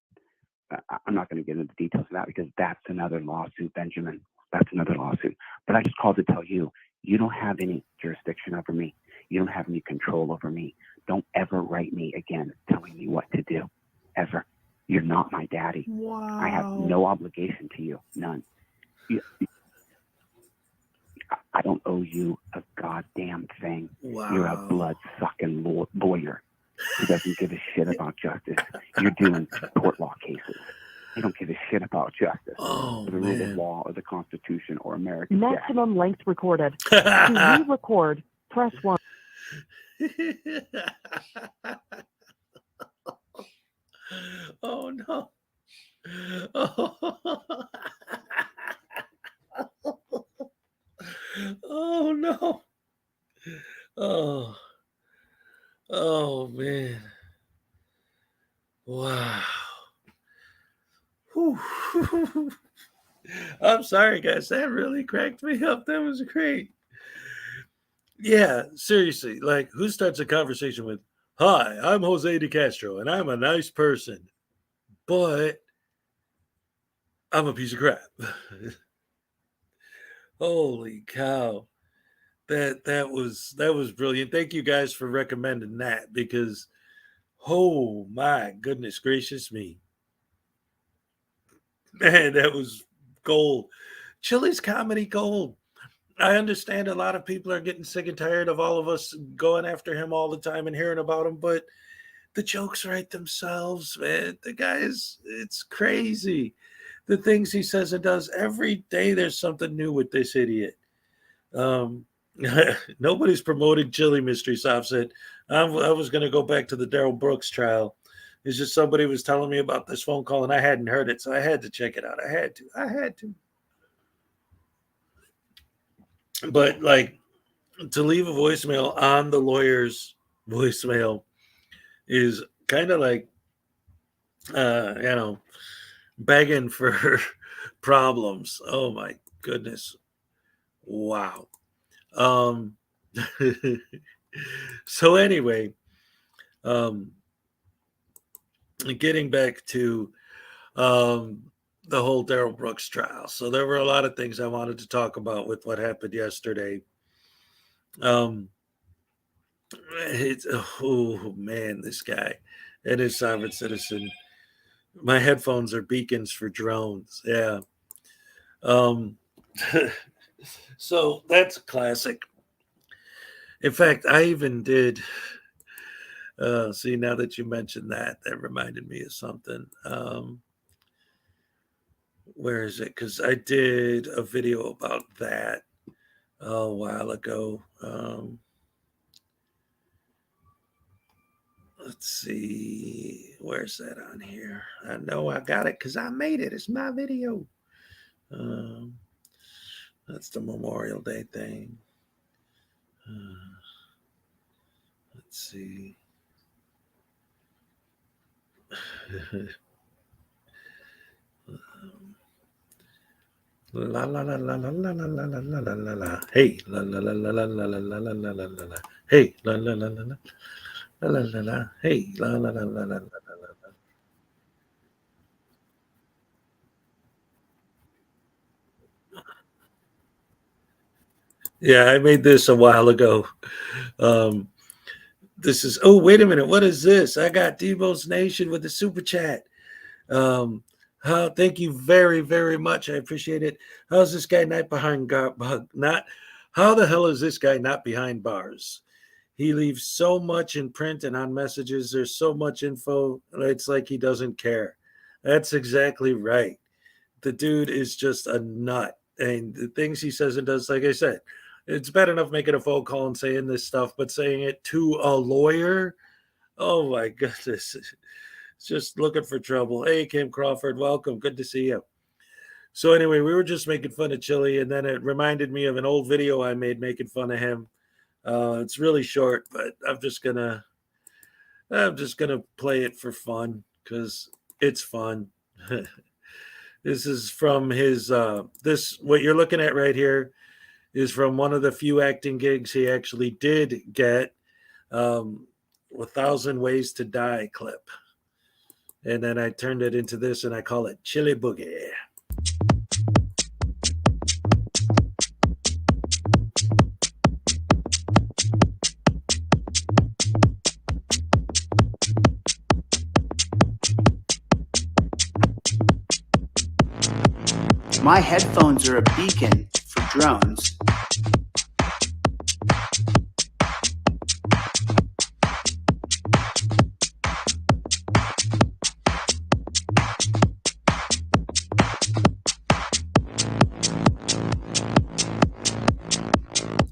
I'm not going to get into the details of that because that's another lawsuit, Benjamin. That's another lawsuit. But I just called to tell you, you don't have any jurisdiction over me. You don't have any control over me. Don't ever write me again telling me what to do. Ever. You're not my daddy. Wow. I have no obligation to you. None. I don't owe you a goddamn thing. Wow. You're a blood-sucking lawyer who doesn't give a shit about justice. You're doing tort law cases. You don't give a shit about justice, or the rule of law, or the Constitution, or American Maximum length recorded. To re-record, press 1. Oh no. Oh. Oh no. Oh. Oh man. Wow. Whew. I'm sorry, guys. That really cracked me up. That was great. Yeah, seriously. Like, who starts a conversation with, "Hi, I'm Jose de Castro, and I'm a nice person, but I'm a piece of crap." Holy cow. That was brilliant. Thank you guys for recommending that because oh my goodness gracious me. Man, that was gold. Chili's comedy gold. I understand a lot of people are getting sick and tired of all of us going after him all the time and hearing about him, but the jokes write themselves, man. The guy it's crazy. The things he says and does every day, there's something new with this idiot. Nobody's promoting Chili Mysteries Offset. I was going to go back to the Daryl Brooks trial. It's just somebody was telling me about this phone call and I hadn't heard it, so I had to check it out. I had to. But like to leave a voicemail on the lawyer's voicemail is kind of like, begging for problems. Oh my goodness. Wow. So anyway, getting back to the whole Daryl Brooks trial. So there were a lot of things I wanted to talk about with what happened yesterday. It's, oh man, this guy and his sovereign citizen. My headphones are beacons for drones. Yeah. Um, so that's a classic. In fact, I even did. See, now that you mentioned that, that reminded me of something. Where is it? Because I did a video about that a while ago. Let's see. Where's that on here? I know I got it because I made it. It's my video. Um, that's the Memorial Day thing. Let's see. La la la la la la la la la la la la. Hey, la la la la la la la la la la la la la. Hey, la la la la la la la la. Hey, la la la la la la. Yeah, I made this a while ago. Um, this is, oh, wait a minute. What is this? I got Debo's Nation with the super chat. Thank you very, very much. I appreciate it. How's this guy not behind not? How the hell is this guy not behind bars? He leaves so much in print and on messages. There's so much info. It's like he doesn't care. That's exactly right. The dude is just a nut. And the things he says and does, like I said, it's bad enough making a phone call and saying this stuff, but saying it to a lawyer, oh my goodness. It's just looking for trouble. Hey, Kim Crawford, welcome. Good to see you. So anyway, we were just making fun of Chili, and then it reminded me of an old video I made making fun of him. It's really short, but I'm just gonna play it for fun because it's fun. This is from his what you're looking at right here is from one of the few acting gigs he actually did get, 1,000 Ways to Die clip. And then I turned it into this and I call it Chili Boogie. My headphones are a beacon for drones.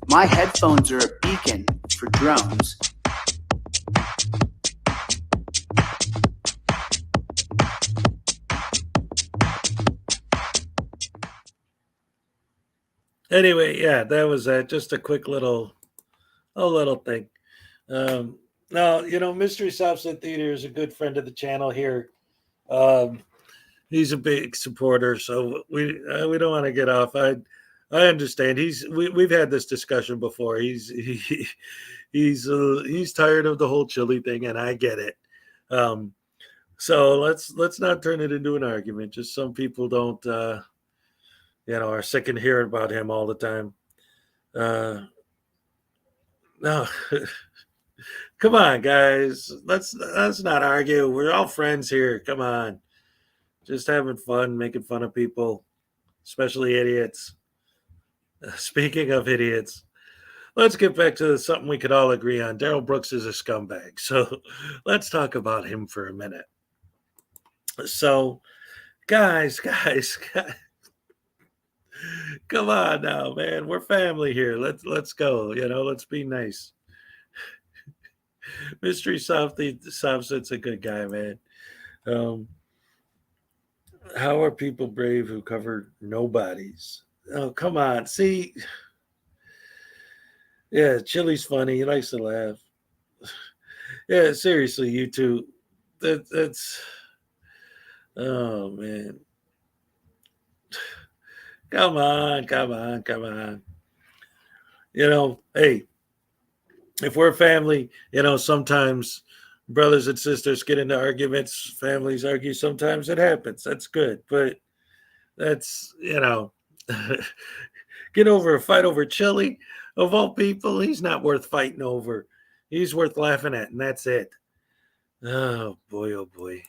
My headphones are a beacon for drones. Anyway, yeah, that was just a quick little thing. Now, Mystery Subset Theater is a good friend of the channel here. He's a big supporter, so we don't want to get off. I understand. We've had this discussion before. He's tired of the whole Chili thing, and I get it. So let's not turn it into an argument. Just some people don't, are sick and hearing about him all the time. No, come on, guys. Let's not argue. We're all friends here. Come on, just having fun, making fun of people, especially idiots. Speaking of idiots, let's get back to something we could all agree on. Daryl Brooks is a scumbag. So let's talk about him for a minute. So, guys, come on now, man. We're family here. Let's go. Let's be nice. Mystery Softset's a good guy, man. How are people brave who cover nobodies? Oh, come on. See, yeah, Chili's funny. He likes to laugh. Yeah, seriously, you two. That's oh man. Come on. Hey, if we're family, sometimes brothers and sisters get into arguments, families argue, sometimes it happens. That's good. But that's, get over a fight over Chili, of all people. He's not worth fighting over. He's worth laughing at, and that's it. Oh boy, oh boy.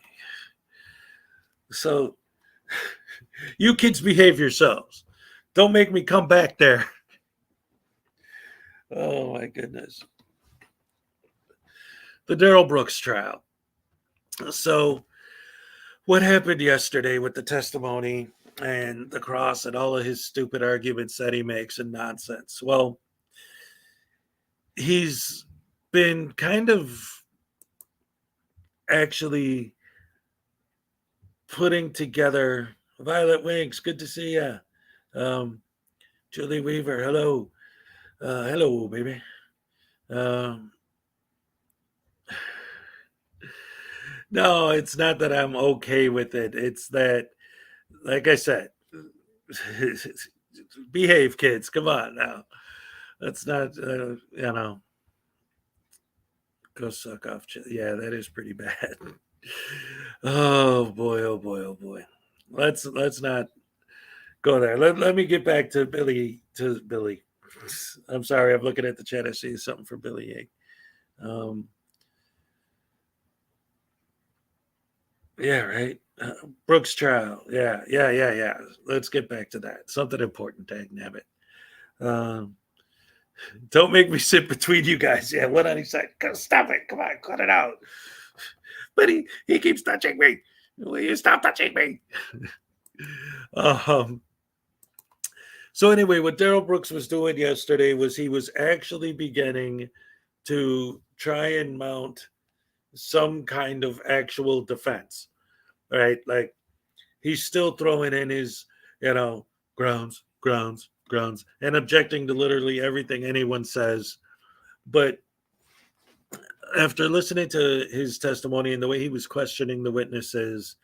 So you kids behave yourselves. Don't make me come back there. Oh my goodness. The Daryl Brooks trial. So what happened yesterday with the testimony and the cross and all of his stupid arguments that he makes and nonsense? Well, he's been kind of actually putting together Violet Winks, good to see you. Julie Weaver, hello. Hello, baby. No, it's not that I'm okay with it. It's that, like I said, behave, kids. Come on now. That's not, go suck off. Yeah, that is pretty bad. Oh boy, oh boy, oh boy. Let's not go there. Let me get back to Billy. I'm sorry, I'm looking at the chat. I see something for Billy A. Yeah, right. Brooks trial. Yeah. Let's get back to that. Something important, dang nabbit. Don't make me sit between you guys. Yeah, one on each side. Stop it. Come on, cut it out. But he keeps touching me. Will you stop touching me? So anyway, what Daryl Brooks was doing yesterday was he was actually beginning to try and mount some kind of actual defense, right? Like he's still throwing in his, grounds, and objecting to literally everything anyone says. But after listening to his testimony and the way he was questioning the witnesses,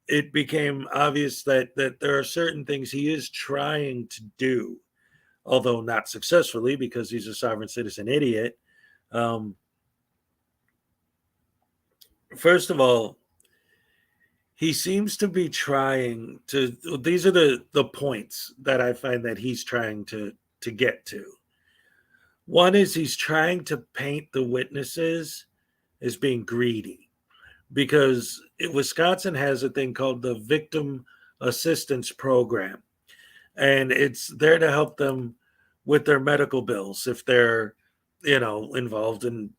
it became obvious that there are certain things he is trying to do, although not successfully because he's a sovereign citizen idiot. First of all, he seems to be trying to, these are the points that I find that he's trying to get to. One is he's trying to paint the witnesses as being greedy because Wisconsin has a thing called the Victim Assistance Program, and it's there to help them with their medical bills if they're, involved in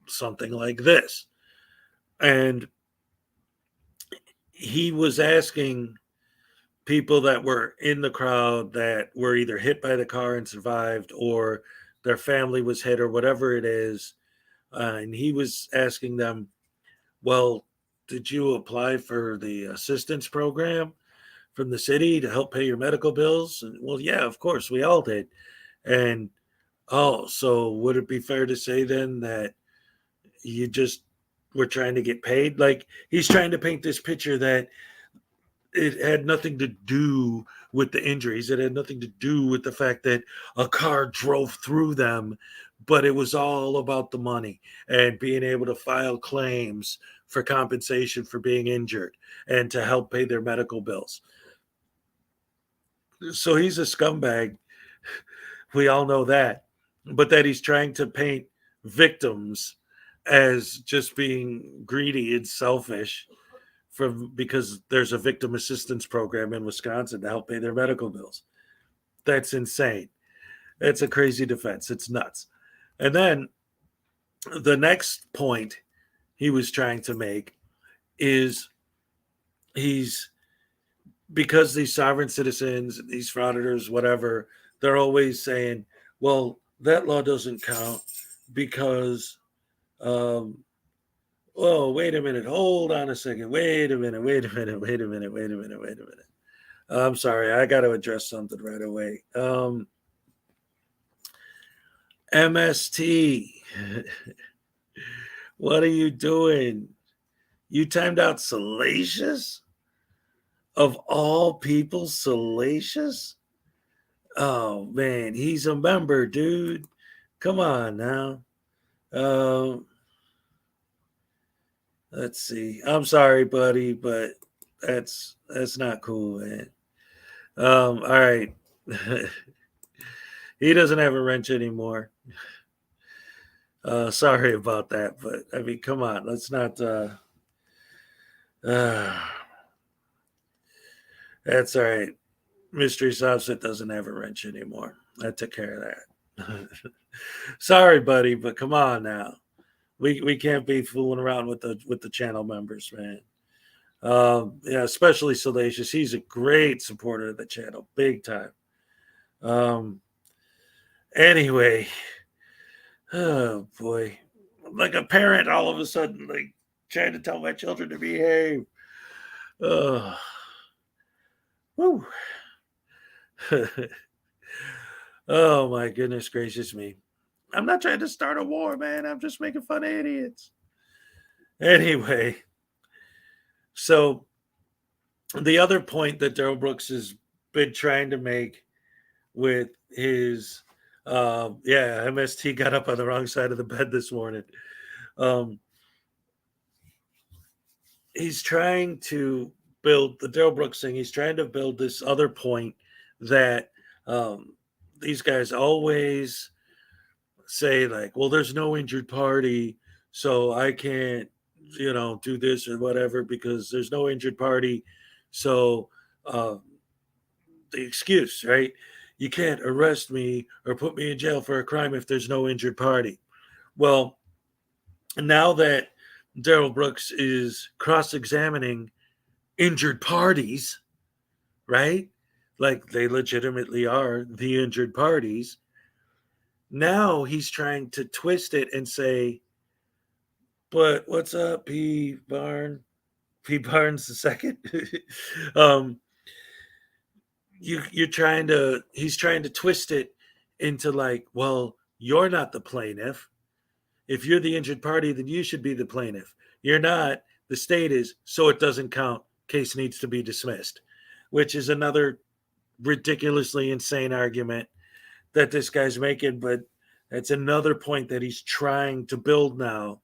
something like this. And he was asking people that were in the crowd that were either hit by the car and survived or their family was hit or whatever it is. And he was asking them, well, did you apply for the assistance program from the city to help pay your medical bills? And, well, yeah, of course, we all did. And, so would it be fair to say then that you just were trying to get paid? Like he's trying to paint this picture that it had nothing to do with the injuries. It had nothing to do with the fact that a car drove through them, but it was all about the money and being able to file claims for compensation for being injured and to help pay their medical bills. So he's a scumbag. We all know that. But that he's trying to paint victims as just being greedy and selfish because there's a victim assistance program in Wisconsin to help pay their medical bills. That's insane. It's a crazy defense. It's nuts. And then the next point he was trying to make is because these sovereign citizens, these frauditors, whatever, they're always saying, well, that law doesn't count because, oh, wait a minute. Hold on a second. Wait a minute. I'm sorry. I got to address something right away. MST. What are you doing? You timed out Salacious? Of all people, Salacious? Oh, man. He's a member, dude. Come on now. Let's see. I'm sorry, buddy, but that's not cool, man. All right. He doesn't have a wrench anymore. Sorry about that, but I mean, come on, let's not. That's all right. Mystery Offset doesn't have a wrench anymore. I took care of that. Sorry, buddy, but come on now. We can't be fooling around with the channel members, man. Yeah, especially Salacious. He's a great supporter of the channel, big time. Anyway, oh boy, like a parent all of a sudden, like trying to tell my children to behave. Oh, woo. Oh my goodness gracious me. I'm not trying to start a war, man. I'm just making fun of idiots. Anyway, so the other point that Daryl Brooks has been trying to make with his MST got up on the wrong side of the bed this morning. He's trying to build the Daryl Brooks thing. He's trying to build this other point that these guys always say, like, well, there's no injured party, so I can't, do this or whatever because there's no injured party. So the excuse, right? You can't arrest me or put me in jail for a crime if there's no injured party. Well, now that Daryl Brooks is cross-examining injured parties, right? Like they legitimately are the injured parties. Now he's trying to twist it and say, but what's up, P. Barnes the second? He's trying to twist it into like, well, you're not the plaintiff. If you're the injured party, then you should be the plaintiff. You're not. The state is, so it doesn't count. Case needs to be dismissed, which is another ridiculously insane argument that this guy's making. But that's another point that he's trying to build now.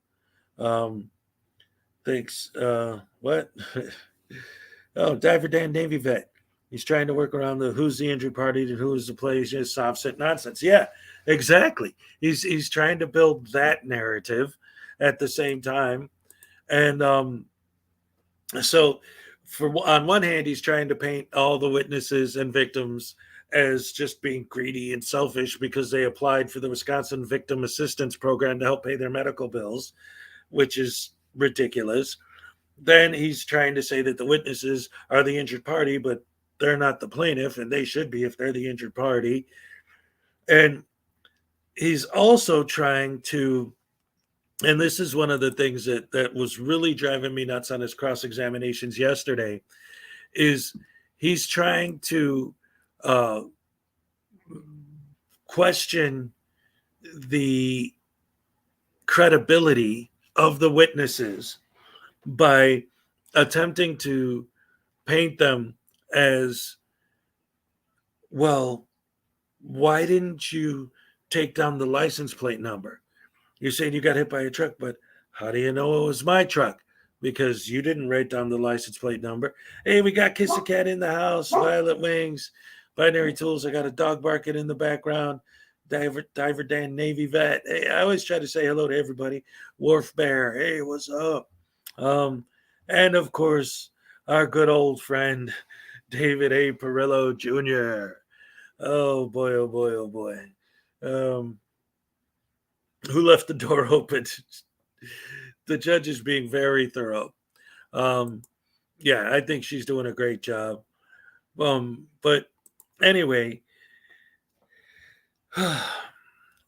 Thanks. What? Oh, Diver Dan Navy vet. He's trying to work around the who's the injured party and who is the plaintiff. Just offset nonsense. Yeah, exactly. He's trying to build that narrative at the same time, and so on one hand, he's trying to paint all the witnesses and victims as just being greedy and selfish because they applied for the Wisconsin Victim Assistance Program to help pay their medical bills, which is ridiculous. Then he's trying to say that the witnesses are the injured party, but they're not the plaintiff, and they should be if they're the injured party. And he's also trying to, and this is one of the things that was really driving me nuts on his cross-examinations yesterday, is he's trying to question the credibility of the witnesses by attempting to paint them as, well, why didn't you take down the license plate number? You're saying you got hit by a truck, but how do you know it was my truck? Because you didn't write down the license plate number. Hey, we got Kiss a Cat in the house, Violet Wings, Binary Tools. I got a dog barking in the background. Diver Dan Navy vet. Hey, I always try to say hello to everybody. Wharf Bear. Hey, what's up? And of course, our good old friend, David A. Perillo Jr. Oh boy, oh boy, oh boy. Who left the door open? The judge is being very thorough. Yeah, I think she's doing a great job. But anyway,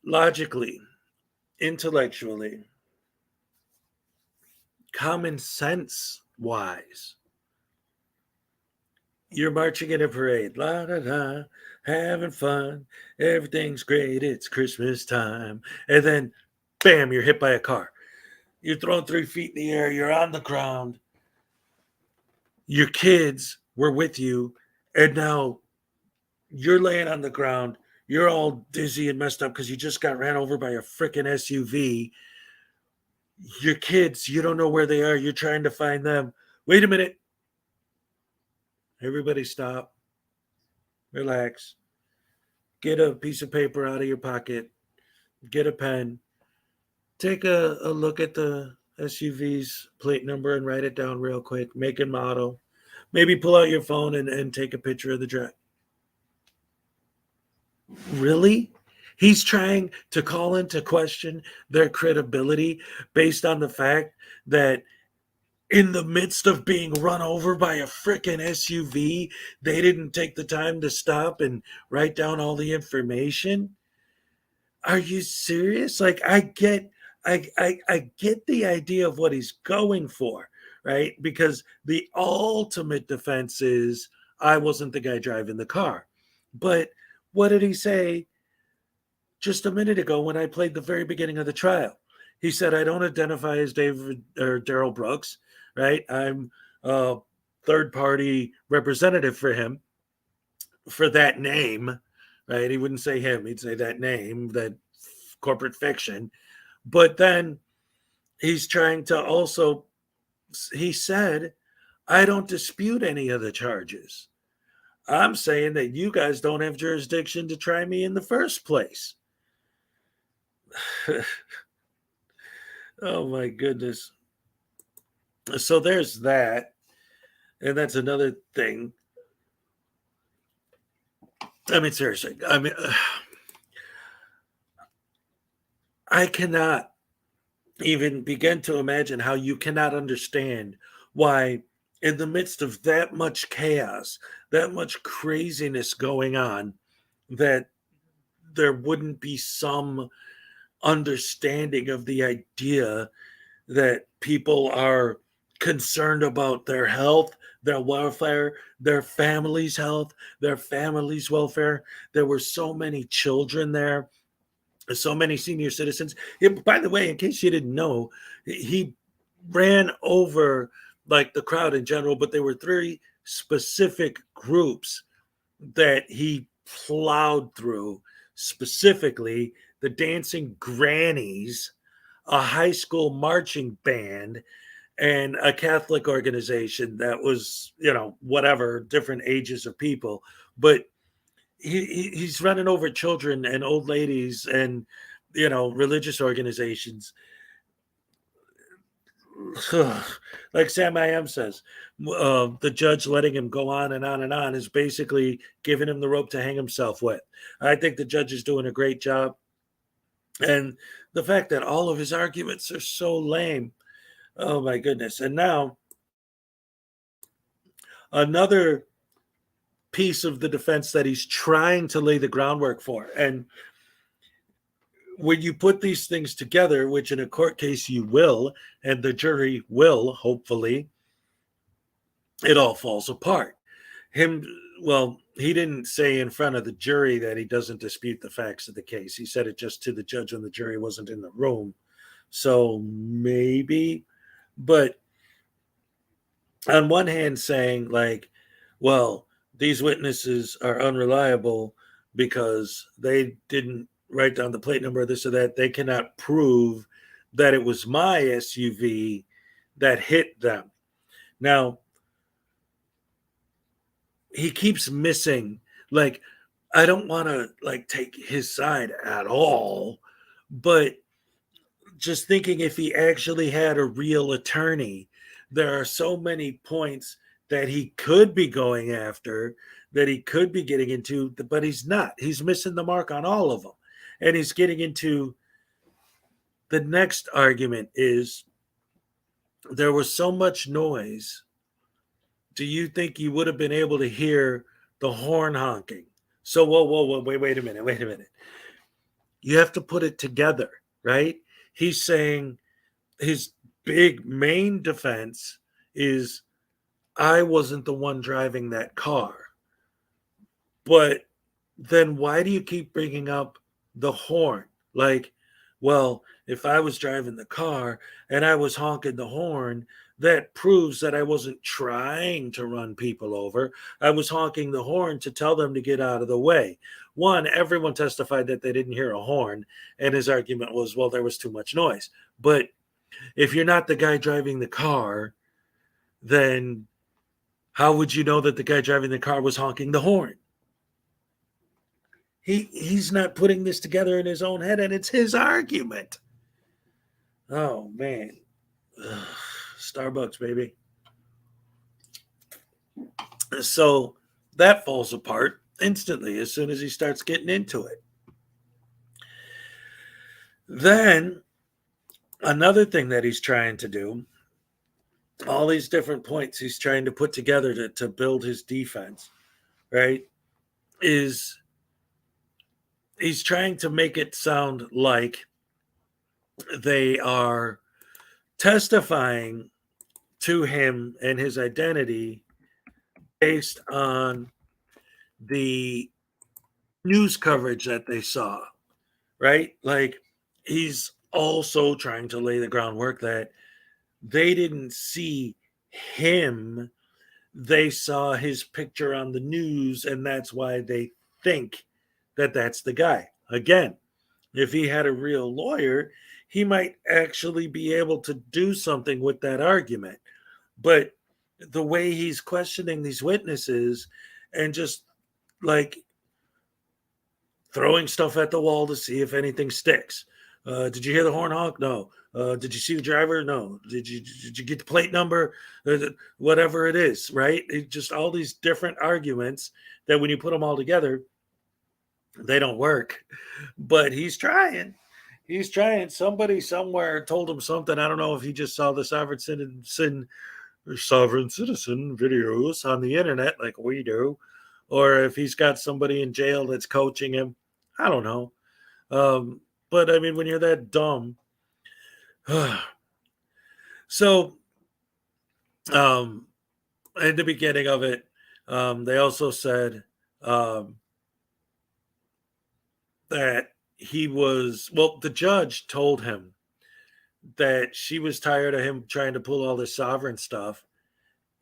logically, intellectually, common sense wise, you're marching in a parade, la da da, having fun, everything's great, it's Christmas time, and then bam, you're hit by a car. You're thrown 3 feet in the air, you're on the ground, your kids were with you, and now you're laying on the ground, you're all dizzy and messed up because you just got ran over by a freaking SUV. Your kids, you don't know where they are, you're trying to find them. Wait a minute. Everybody stop. Relax. Get a piece of paper out of your pocket. Get a pen. take a look at the SUV's plate number and write it down real quick, make and model. Maybe pull out your phone and take a picture of the drive. Really? He's trying to call into question their credibility based on the fact that in the midst of being run over by a frickin' SUV, they didn't take the time to stop and write down all the information. Are you serious? Like, I get the idea of what he's going for, right? Because the ultimate defense is I wasn't the guy driving the car. But what did he say just a minute ago when I played the very beginning of the trial? He said, I don't identify as David or Daryl Brooks, right? I'm a third party representative for him for that name, right? He wouldn't say him, he'd say that name, that corporate fiction. But then he's trying to also, he said, I don't dispute any of the charges. I'm saying that you guys don't have jurisdiction to try me in the first place. Oh my goodness. So there's that. And that's another thing. I mean, seriously, I cannot even begin to imagine how you cannot understand why, in the midst of that much chaos, that much craziness going on, that there wouldn't be some understanding of the idea that people are concerned about their health, their welfare, their family's health, their family's welfare. There were so many children there, so many senior citizens. By the way, in case you didn't know, he ran over like the crowd in general, but there were 3 specific groups that he plowed through, specifically the Dancing Grannies, a high school marching band, and a Catholic organization that was, whatever, different ages of people. But he's running over children and old ladies and, religious organizations. Like Sam I Am says, the judge letting him go on and on and on is basically giving him the rope to hang himself with. I think the judge is doing a great job. And the fact that all of his arguments are so lame. Oh my goodness. And now another piece of the defense that he's trying to lay the groundwork for. And when you put these things together, which in a court case you will, and the jury will, hopefully, it all falls apart. He didn't say in front of the jury that he doesn't dispute the facts of the case. He said it just to the judge when the jury wasn't in the room. So maybe, but on one hand saying like, well, these witnesses are unreliable because they didn't write down the plate number, this or that. They cannot prove that it was my SUV that hit them. Now, he keeps missing, like, I don't want to like take his side at all, but just thinking if he actually had a real attorney, there are so many points that he could be going after, that he could be getting into, but he's not. He's missing the mark on all of them. And he's getting into the next argument is there was so much noise. Do you think you would have been able to hear the horn honking? So, whoa, wait a minute. You have to put it together, right? He's saying his big main defense is I wasn't the one driving that car. But then why do you keep bringing up the horn? Like, well, if I was driving the car and I was honking the horn, that proves that I wasn't trying to run people over. I was honking the horn to tell them to get out of the way. One, everyone testified that they didn't hear a horn, and his argument was, well, there was too much noise. But if you're not the guy driving the car, then how would you know that the guy driving the car was honking the horn? He's not putting this together in his own head, and it's his argument. Oh man. Ugh, Starbucks, baby. So that falls apart instantly as soon as he starts getting into it. Then another thing that he's trying to do, all these different points he's trying to put together to build his defense, right? Is he's trying to make it sound like they are testifying to him and his identity based on the news coverage that they saw, right? Like he's also trying to lay the groundwork that they didn't see him, they saw his picture on the news, and that's why they think that that's the guy. Again, if he had a real lawyer, he might actually be able to do something with that argument. But the way he's questioning these witnesses and just like throwing stuff at the wall to see if anything sticks. Did you hear the horn honk? No. Did you see the driver? No. Did you get the plate number? Whatever it is, right? It just all these different arguments that when you put them all together, they don't work. But he's trying. He's trying. Somebody somewhere told him something. I don't know if he just saw the sovereign citizen videos on the internet like we do, or if he's got somebody in jail that's coaching him. I don't know. But I mean, when you're that dumb. So, in the beginning of it, they also said that the judge told him that she was tired of him trying to pull all this sovereign stuff.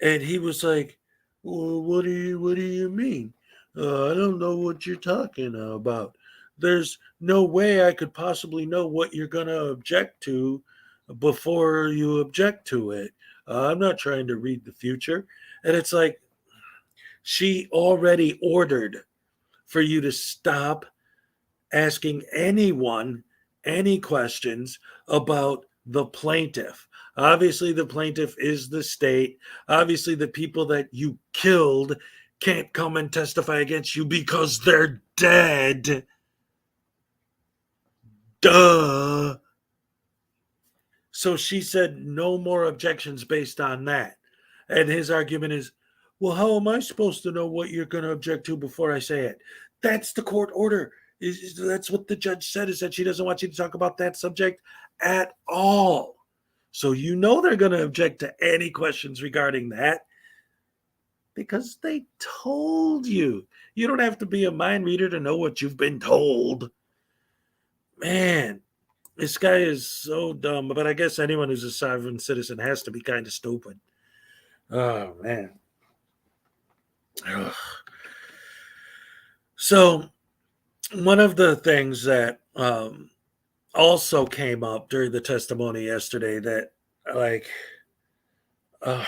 And he was like, well, what do you mean? I don't know what you're talking about. There's no way I could possibly know what you're going to object to before you object to it. I'm not trying to read the future. And it's like, she already ordered for you to stop asking anyone any questions about the plaintiff. Obviously, the plaintiff is the state. Obviously, the people that you killed can't come and testify against you because they're dead. Duh. So she said no more objections based on that. And his argument is, well, how am I supposed to know what you're going to object to before I say it? That's the court order. That's what the judge said, is that she doesn't want you to talk about that subject at all. So you know they're going to object to any questions regarding that because they told you. You don't have to be a mind reader to know what you've been told. Man, this guy is so dumb. But I guess anyone who's a sovereign citizen has to be kind of stupid. Oh, man. Ugh. So one of the things that also came up during the testimony yesterday that, like, oh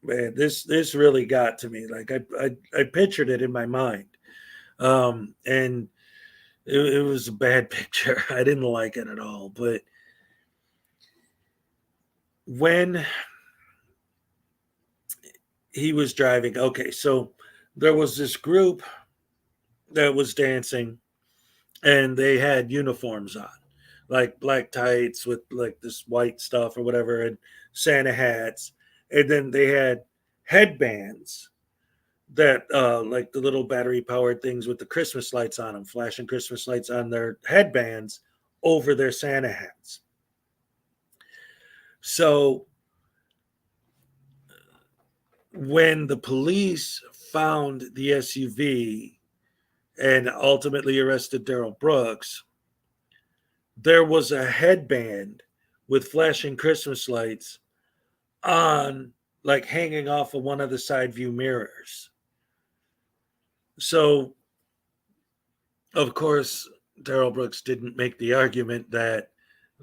man, this really got to me. Like I pictured it in my mind, and it was a bad picture. I didn't like it at all. But when he was driving, okay, so there was this group that was dancing, and they had uniforms on, like black tights with like this white stuff or whatever, and Santa hats. And then they had headbands that like the little battery powered things with the Christmas lights on them, flashing Christmas lights on their headbands over their Santa hats. So when the police found the SUV and ultimately arrested Daryl Brooks, there was a headband with flashing Christmas lights on, like hanging off of one of the side view mirrors. So, of course, Daryl Brooks didn't make the argument that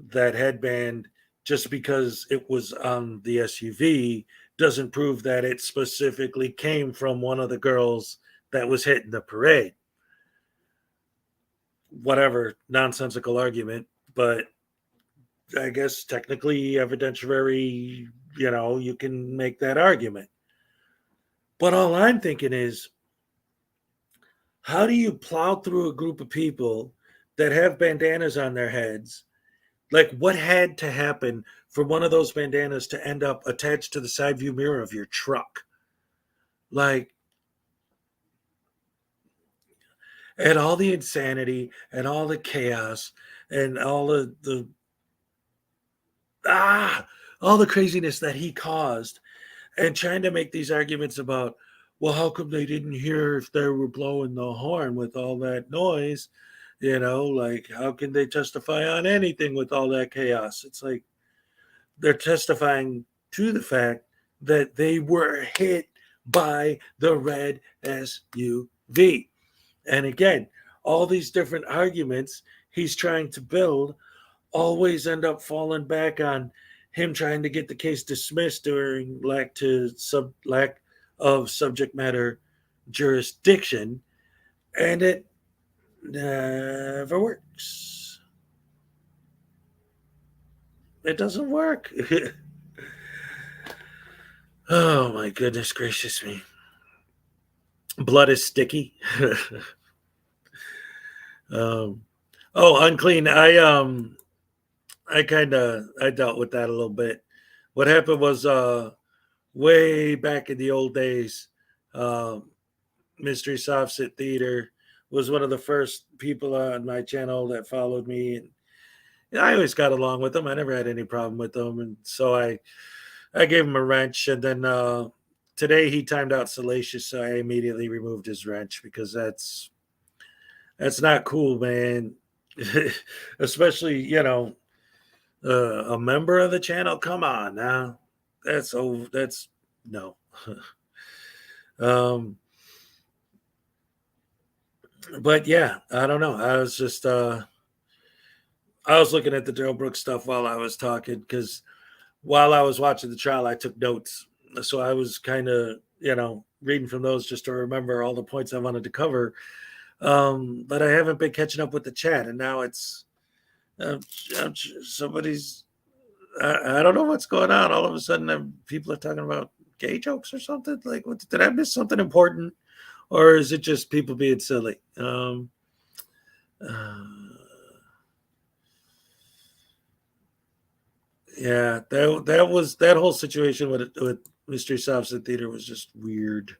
that headband, just because it was on the SUV, doesn't prove that it specifically came from one of the girls that was hit in the parade. Whatever nonsensical argument, but I guess technically evidentiary, you can make that argument. But all I'm thinking is, how do you plow through a group of people that have bandanas on their heads? Like, what had to happen for one of those bandanas to end up attached to the side view mirror of your truck? Like, and all the insanity and all the chaos and all all the craziness that he caused, and trying to make these arguments about, well, how come they didn't hear if they were blowing the horn with all that noise? Like, how can they testify on anything with all that chaos? It's like they're testifying to the fact that they were hit by the red SUV. And again, all these different arguments he's trying to build always end up falling back on him trying to get the case dismissed during lack of subject matter jurisdiction, and it never works. It doesn't work. Oh my goodness gracious me. Blood is sticky. Unclean. I dealt with that a little bit. What happened was way back in the old days, Mystery Soft Sit Theater was one of the first people on my channel that followed me, and I always got along with them. I never had any problem with them, and so I gave him a wrench, and then today he timed out Salacious, so I immediately removed his wrench because that's not cool, man. Especially, a member of the channel. Come on now. That's no. But yeah, I don't know. I was just I was looking at the Daryl Brooks stuff while I was talking, because while I was watching the trial, I took notes. So I was kind of, reading from those just to remember all the points I wanted to cover. But I haven't been catching up with the chat, and now it's somebody's. I don't know what's going on. All of a sudden, people are talking about gay jokes or something. Like, what, did I miss something important, or is it just people being silly? Yeah, that whole situation with Mystery Soft Sit Theater was just weird.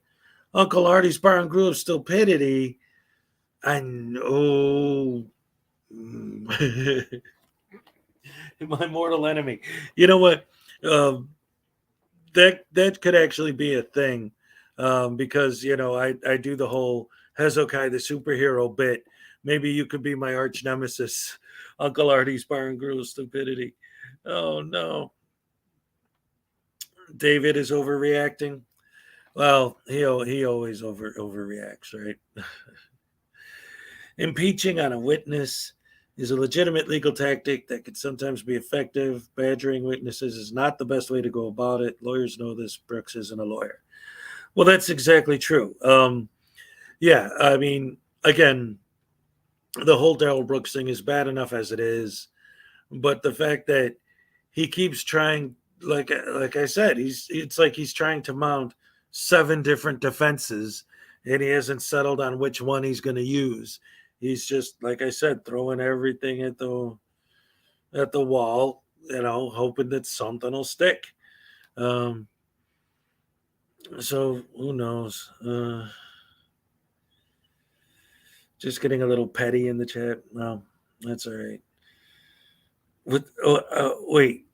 Uncle Artie's Bar and Grill of Stupidity. I know. My mortal enemy. You know what? That could actually be a thing, because I do the whole Hezokuai the superhero bit. Maybe you could be my arch nemesis, Uncle Artie's Bar and Grill of Stupidity. Oh no. David is overreacting. Well, he always overreacts, right? Impeaching on a witness is a legitimate legal tactic that can sometimes be effective. Badgering witnesses is not the best way to go about it. Lawyers know this. Brooks isn't a lawyer. Well, that's exactly true. Yeah, I mean, again, the whole Daryl Brooks thing is bad enough as it is, but the fact that he keeps trying, like I said, it's like he's trying to mount 7 different defenses, and he hasn't settled on which one he's going to use. He's just, like I said, throwing everything at the wall, hoping that something will stick. So who knows? Just getting a little petty in the chat. No, that's all right. Wait.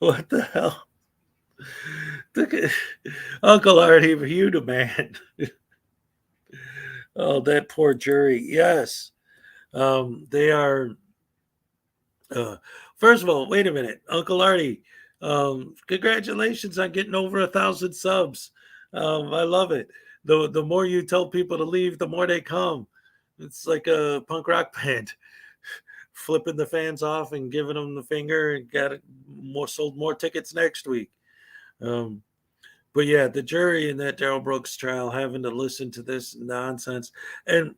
What the hell? Uncle Artie, you the man. Oh, that poor jury. Yes. They are. First of all, wait a minute. Uncle Artie, congratulations on getting over 1,000 subs. I love it. The more you tell people to leave, the more they come. It's like a punk rock band. Flipping the fans off and giving them the finger, and sold more tickets next week. But yeah, the jury in that Daryl Brooks trial having to listen to this nonsense. And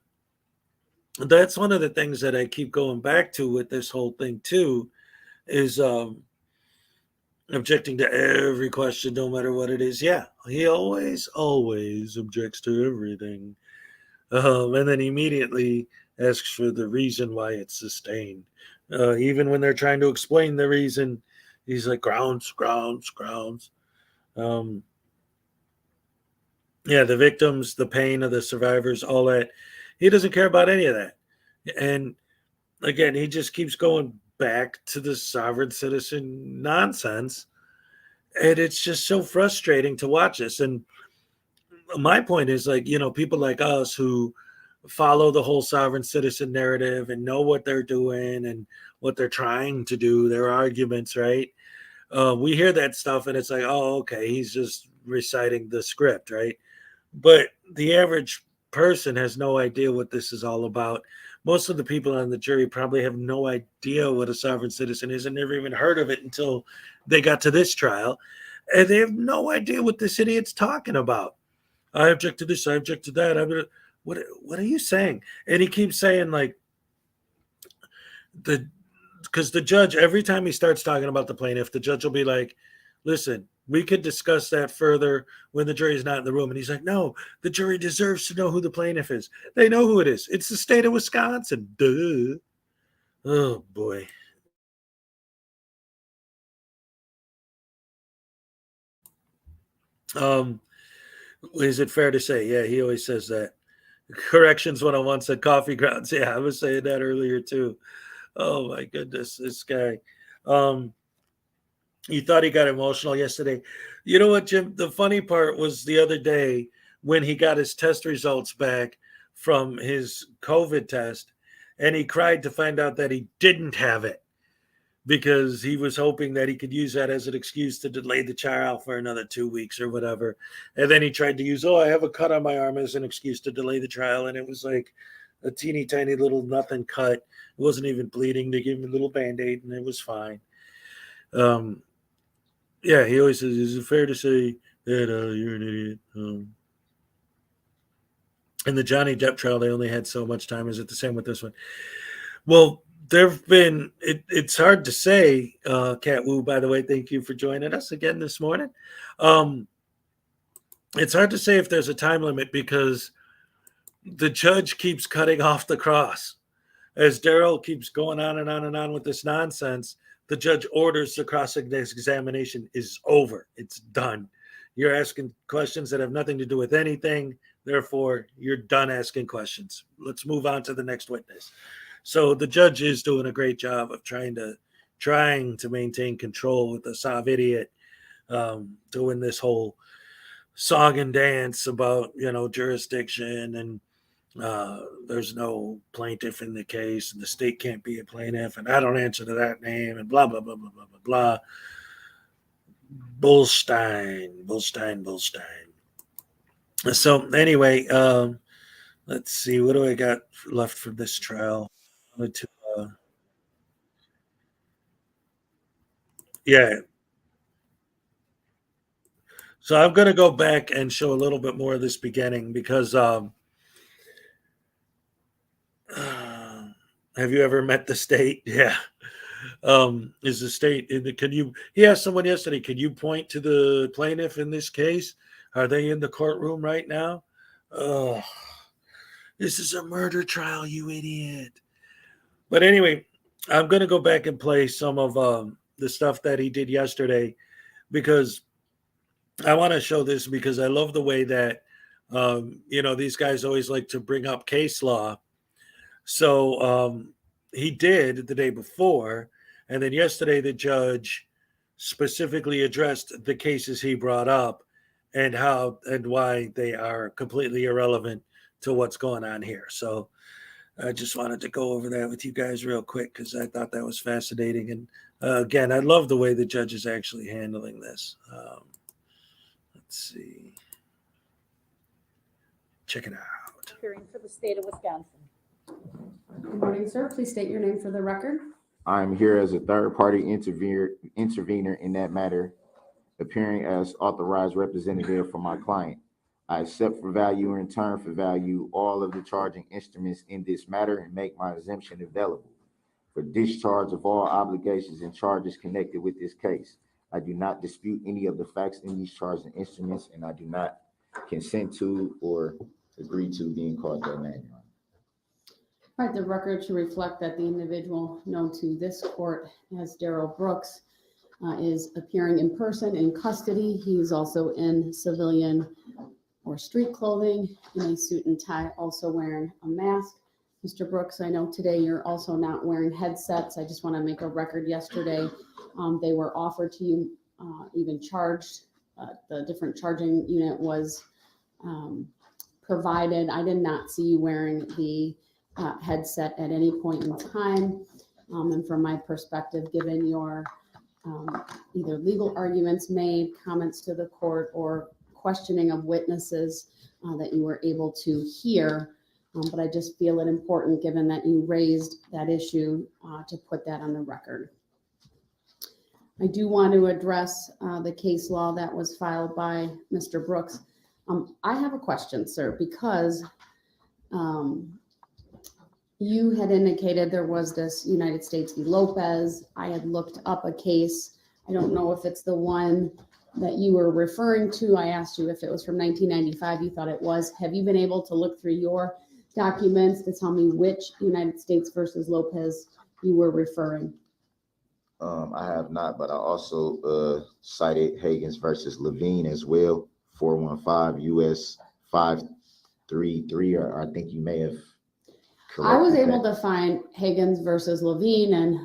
That's one of the things that I keep going back to with this whole thing too, is objecting to every question, no matter what it is. Yeah, he always objects to everything, and then immediately asks for the reason why it's sustained. Even when they're trying to explain the reason, he's like grounds. Um, yeah, the victims, the pain of the survivors, all that. He doesn't care about any of that. And again, he just keeps going back to the sovereign citizen nonsense. And it's just so frustrating to watch this. And my point is, like, people like us who follow the whole sovereign citizen narrative and know what they're doing and what they're trying to do, their arguments, right? We hear that stuff and it's like, oh, okay, he's just reciting the script, right? But the average person has no idea what this is all about. Most of the people on the jury probably have no idea what a sovereign citizen is and never even heard of it until they got to this trial. And they have no idea what this idiot's talking about. I object to this, I object to that. What are you saying? And he keeps saying, like, because the judge, every time he starts talking about the plaintiff, the judge will be like, listen, we could discuss that further when the jury is not in the room. And he's like, no, the jury deserves to know who the plaintiff is. They know who it is. It's the state of Wisconsin. Duh. Oh, boy. Is it fair to say? Yeah, he always says that. Corrections 101 said coffee grounds. Yeah, I was saying that earlier too. Oh my goodness, this guy. He thought he got emotional yesterday. You know what, Jim? The funny part was the other day when he got his test results back from his COVID test, and he cried to find out that he didn't have it because he was hoping that he could use that as an excuse to delay the trial for another 2 weeks or whatever. And then he tried to use, oh, I have a cut on my arm as an excuse to delay the trial. And it was like a teeny tiny little nothing cut. It wasn't even bleeding. They gave him a little Band-Aid and it was fine. Yeah, he always says, is it fair to say that you're an idiot? In the Johnny Depp trial, they only had so much time. Is it the same with this one? Well, there've been, it's hard to say, Cat Wu, by the way, thank you for joining us again this morning. It's hard to say if there's a time limit because the judge keeps cutting off the cross. As Daryl keeps going on and on and on with this nonsense, the judge orders the cross-examination is over. It's done. You're asking questions that have nothing to do with anything. Therefore, you're done asking questions. Let's move on to the next witness. So the judge is doing a great job of trying to maintain control with the Sav idiot, doing this whole song and dance about jurisdiction and there's no plaintiff in the case and the state can't be a plaintiff and I don't answer to that name and blah blah blah blah blah blah blah. Bullstein. So anyway, let's see, what do I got left from this trial? Yeah. So I'm going to go back and show a little bit more of this beginning because have you ever met the state? Yeah. Is the state he asked someone yesterday, can you point to the plaintiff in this case? Are they in the courtroom right now? Oh, this is a murder trial, you idiot. But anyway, I'm going to go back and play some of the stuff that he did yesterday because I want to show this because I love the way that, these guys always like to bring up case law. So he did the day before. And then yesterday, the judge specifically addressed the cases he brought up and how and why they are completely irrelevant to what's going on here. So I just wanted to go over that with you guys real quick because I thought that was fascinating. And again, I love the way the judge is actually handling this. Let's see. Check it out. Hearing for the state of Wisconsin. Good morning, sir. Please state your name for the record. I'm here as a third-party intervener in that matter, appearing as authorized representative for my client. I accept for value or in turn for value all of the charging instruments in this matter and make my exemption available for discharge of all obligations and charges connected with this case. I do not dispute any of the facts in these charging instruments, and I do not consent to or agree to being called that name. All right, the record should reflect that the individual known to this court as Daryl Brooks is appearing in person in custody. He is also in civilian or street clothing, in a suit and tie, also wearing a mask. Mr. Brooks, I know today you're also not wearing headsets. I just want to make a record. Yesterday, they were offered to you, even charged. The different charging unit was provided. I did not see you wearing the headset at any point in time. And from my perspective, given your either legal arguments made, comments to the court, or questioning of witnesses that you were able to hear, but I just feel it important, given that you raised that issue, to put that on the record. I do want to address the case law that was filed by Mr. Brooks. I have a question, sir, because you had indicated there was this United States v. Lopez. I had looked up a case. I don't know if it's the one that you were referring to. I asked you if it was from 1995. You thought it was. Have you been able to look through your documents to tell me which United States versus Lopez you were referring? I have not, but I also cited Hagens versus Levine as well, 415 US 533, or I think you may have corrected I was able that. to find Hagens versus Levine and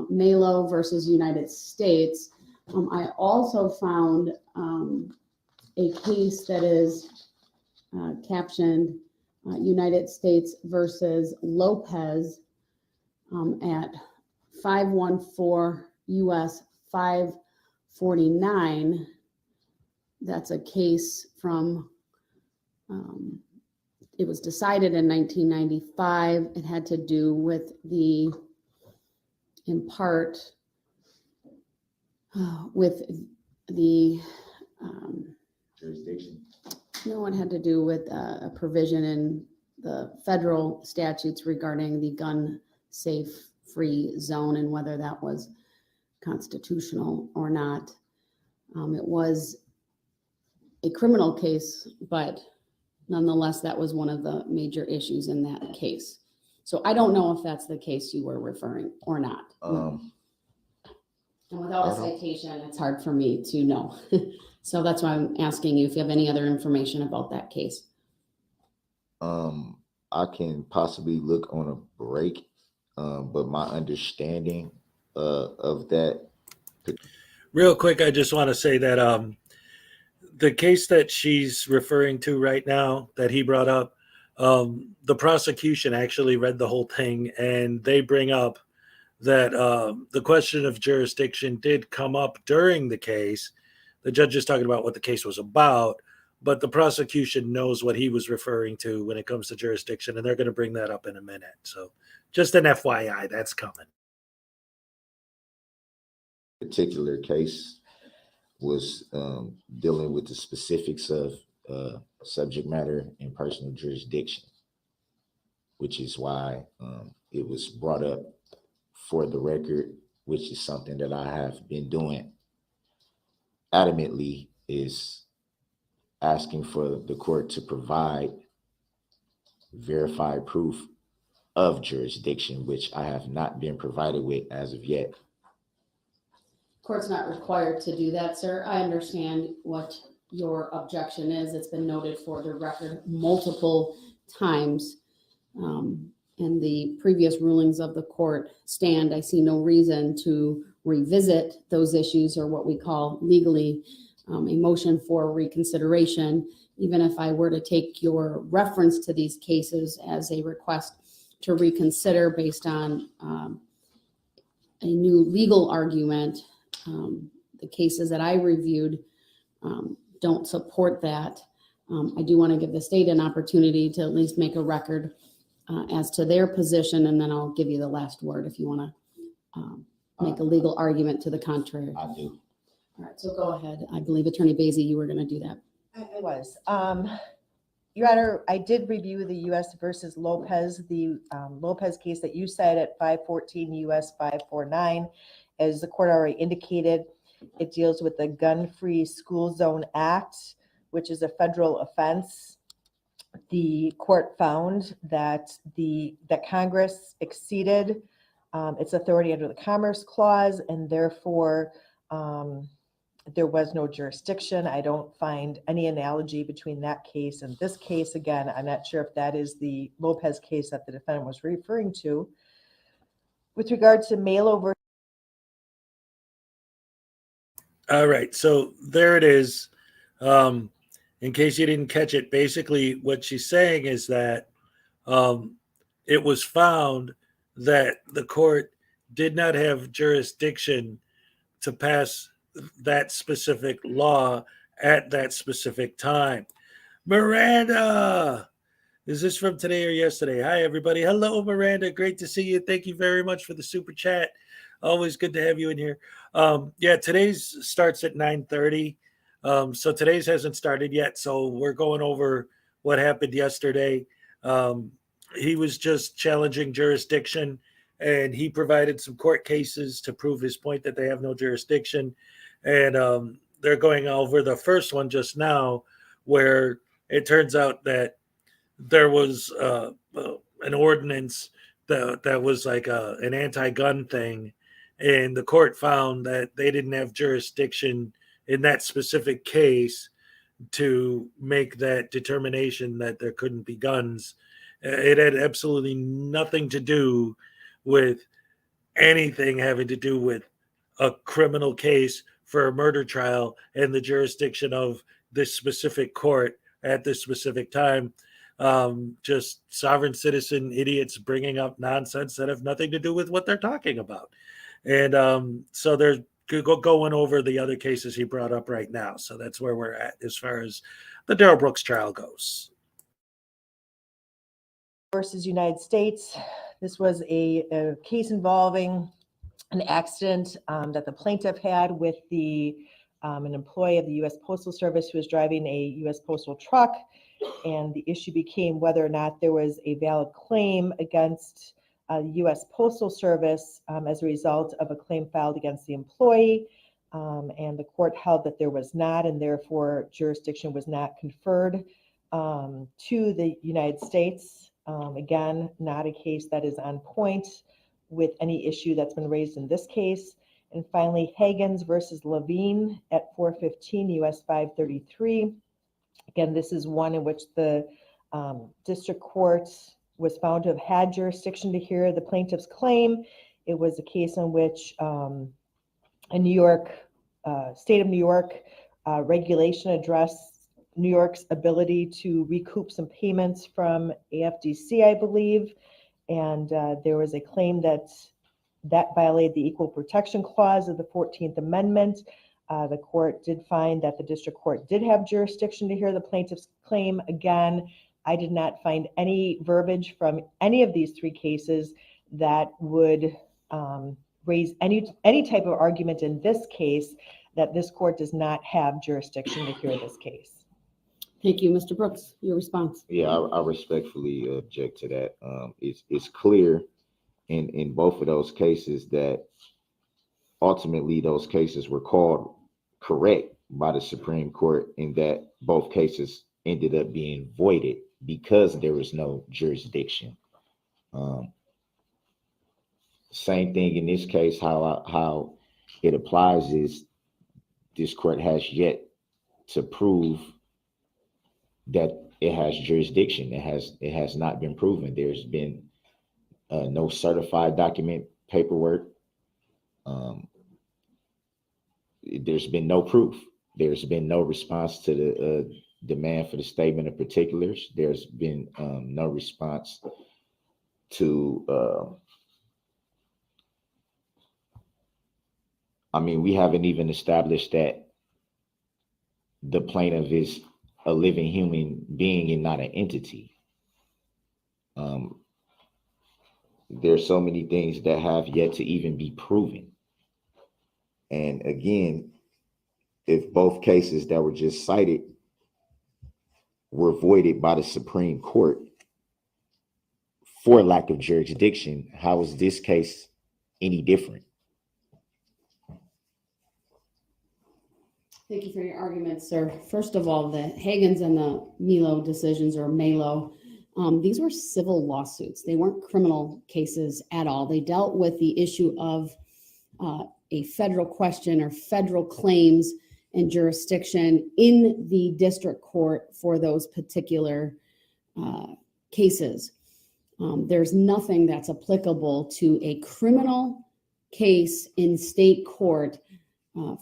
Malo versus United States. I also found a case that is captioned United States versus Lopez at 514 US 549. That's a case from, it was decided in 1995. It had to do with in part, with the jurisdiction. No, it had to do with a provision in the federal statutes regarding the gun safe free zone and whether that was constitutional or not. It was a criminal case, but nonetheless, that was one of the major issues in that case. So I don't know if that's the case you were referring or not. And without a citation, it's hard for me to know. So that's why I'm asking you if you have any other information about that case. I can possibly look on a break, but my understanding of that. Real quick, I just want to say that the case that she's referring to right now that he brought up, the prosecution actually read the whole thing, and they bring up that the question of jurisdiction did come up during the case. The judge is talking about what the case was about, but the prosecution knows what he was referring to when it comes to jurisdiction, and they're going to bring that up in a minute. So just an FYI, that's coming. Particular case was dealing with the specifics of subject matter and personal jurisdiction, which is why it was brought up for the record, which is something that I have been doing adamantly, is asking for the court to provide verified proof of jurisdiction, which I have not been provided with as of yet. Court's not required to do that, sir. I understand what your objection is. It's been noted for the record multiple times. And the previous rulings of the court stand. I see no reason to revisit those issues, or what we call legally a motion for reconsideration, even if I were to take your reference to these cases as a request to reconsider based on a new legal argument. The cases that I reviewed don't support that. I do want to give the state an opportunity to at least make a record as to their position, and then I'll give you the last word if you want to make a legal argument to the contrary. I do. All right, so go ahead. I believe Attorney Basie, you were going to do that. I was. Your Honor, I did review the U.S. versus Lopez, the Lopez case that you said at 514 U.S. 549. As the court already indicated, it deals with the Gun-Free School Zone Act, which is a federal offense. The court found that Congress exceeded its authority under the Commerce Clause, and therefore there was no jurisdiction. I don't find any analogy between that case and this case. Again, I'm not sure if that is the Lopez case that the defendant was referring to. With regard to Malo versus... All right, so there it is. In case you didn't catch it, basically what she's saying is that it was found that the court did not have jurisdiction to pass that specific law at that specific time. Miranda, is this from today or yesterday? Hi, everybody. Hello, Miranda. Great to see you. Thank you very much for the super chat. Always good to have you in here. Yeah, today's starts at 9:30. So today's hasn't started yet. So we're going over what happened yesterday. He was just challenging jurisdiction, and he provided some court cases to prove his point that they have no jurisdiction. And they're going over the first one just now, where it turns out that there was an ordinance that was like an anti-gun thing, and the court found that they didn't have jurisdiction in that specific case to make that determination that there couldn't be guns. It had absolutely nothing to do with anything having to do with a criminal case for a murder trial and the jurisdiction of this specific court at this specific time. Just sovereign citizen idiots bringing up nonsense that have nothing to do with what they're talking about. And so they're going over the other cases he brought up right now. So that's where we're at as far as the Darrell Brooks trial goes. Versus United States. This was a case involving an accident that the plaintiff had with an employee of the U.S. Postal Service who was driving a U.S. postal truck. And the issue became whether or not there was a valid claim against the U.S. Postal Service as a result of a claim filed against the employee. And the court held that there was not, and therefore jurisdiction was not conferred to the United States. Again, not a case that is on point with any issue that's been raised in this case. And finally, Hagens versus Levine at 415 U.S. 533. Again, this is one in which the district court was found to have had jurisdiction to hear the plaintiff's claim. It was a case in which a New York, state of New York regulation addressed New York's ability to recoup some payments from AFDC, I believe. And there was a claim that violated the Equal Protection Clause of the 14th Amendment. The court did find that the district court did have jurisdiction to hear the plaintiff's claim. Again, I did not find any verbiage from any of these three cases that would raise any type of argument in this case that this court does not have jurisdiction to hear this case. Thank you, Mr. Brooks. Your response. Yeah, I respectfully object to that. It's clear in both of those cases that ultimately those cases were called correct by the Supreme Court, in that both cases ended up being voided because there was no jurisdiction. Same thing in this case. How it applies is this court has yet to prove that it has jurisdiction. It has not been proven. There's been no certified document paperwork. There's been no proof. There's been no response to the demand for the statement of particulars. There's been no response to we haven't even established that the plaintiff is a living human being and not an entity. There's so many things that have yet to even be proven. And again, if both cases that were just cited were voided by the Supreme Court for lack of jurisdiction. How is this case any different? Thank you for your argument, sir. First of all, the Hagens and the Melo decisions, or Melo, these were civil lawsuits. They weren't criminal cases at all. They dealt with the issue of a federal question or federal claims and jurisdiction in the district court for those particular cases. There's nothing that's applicable to a criminal case in state court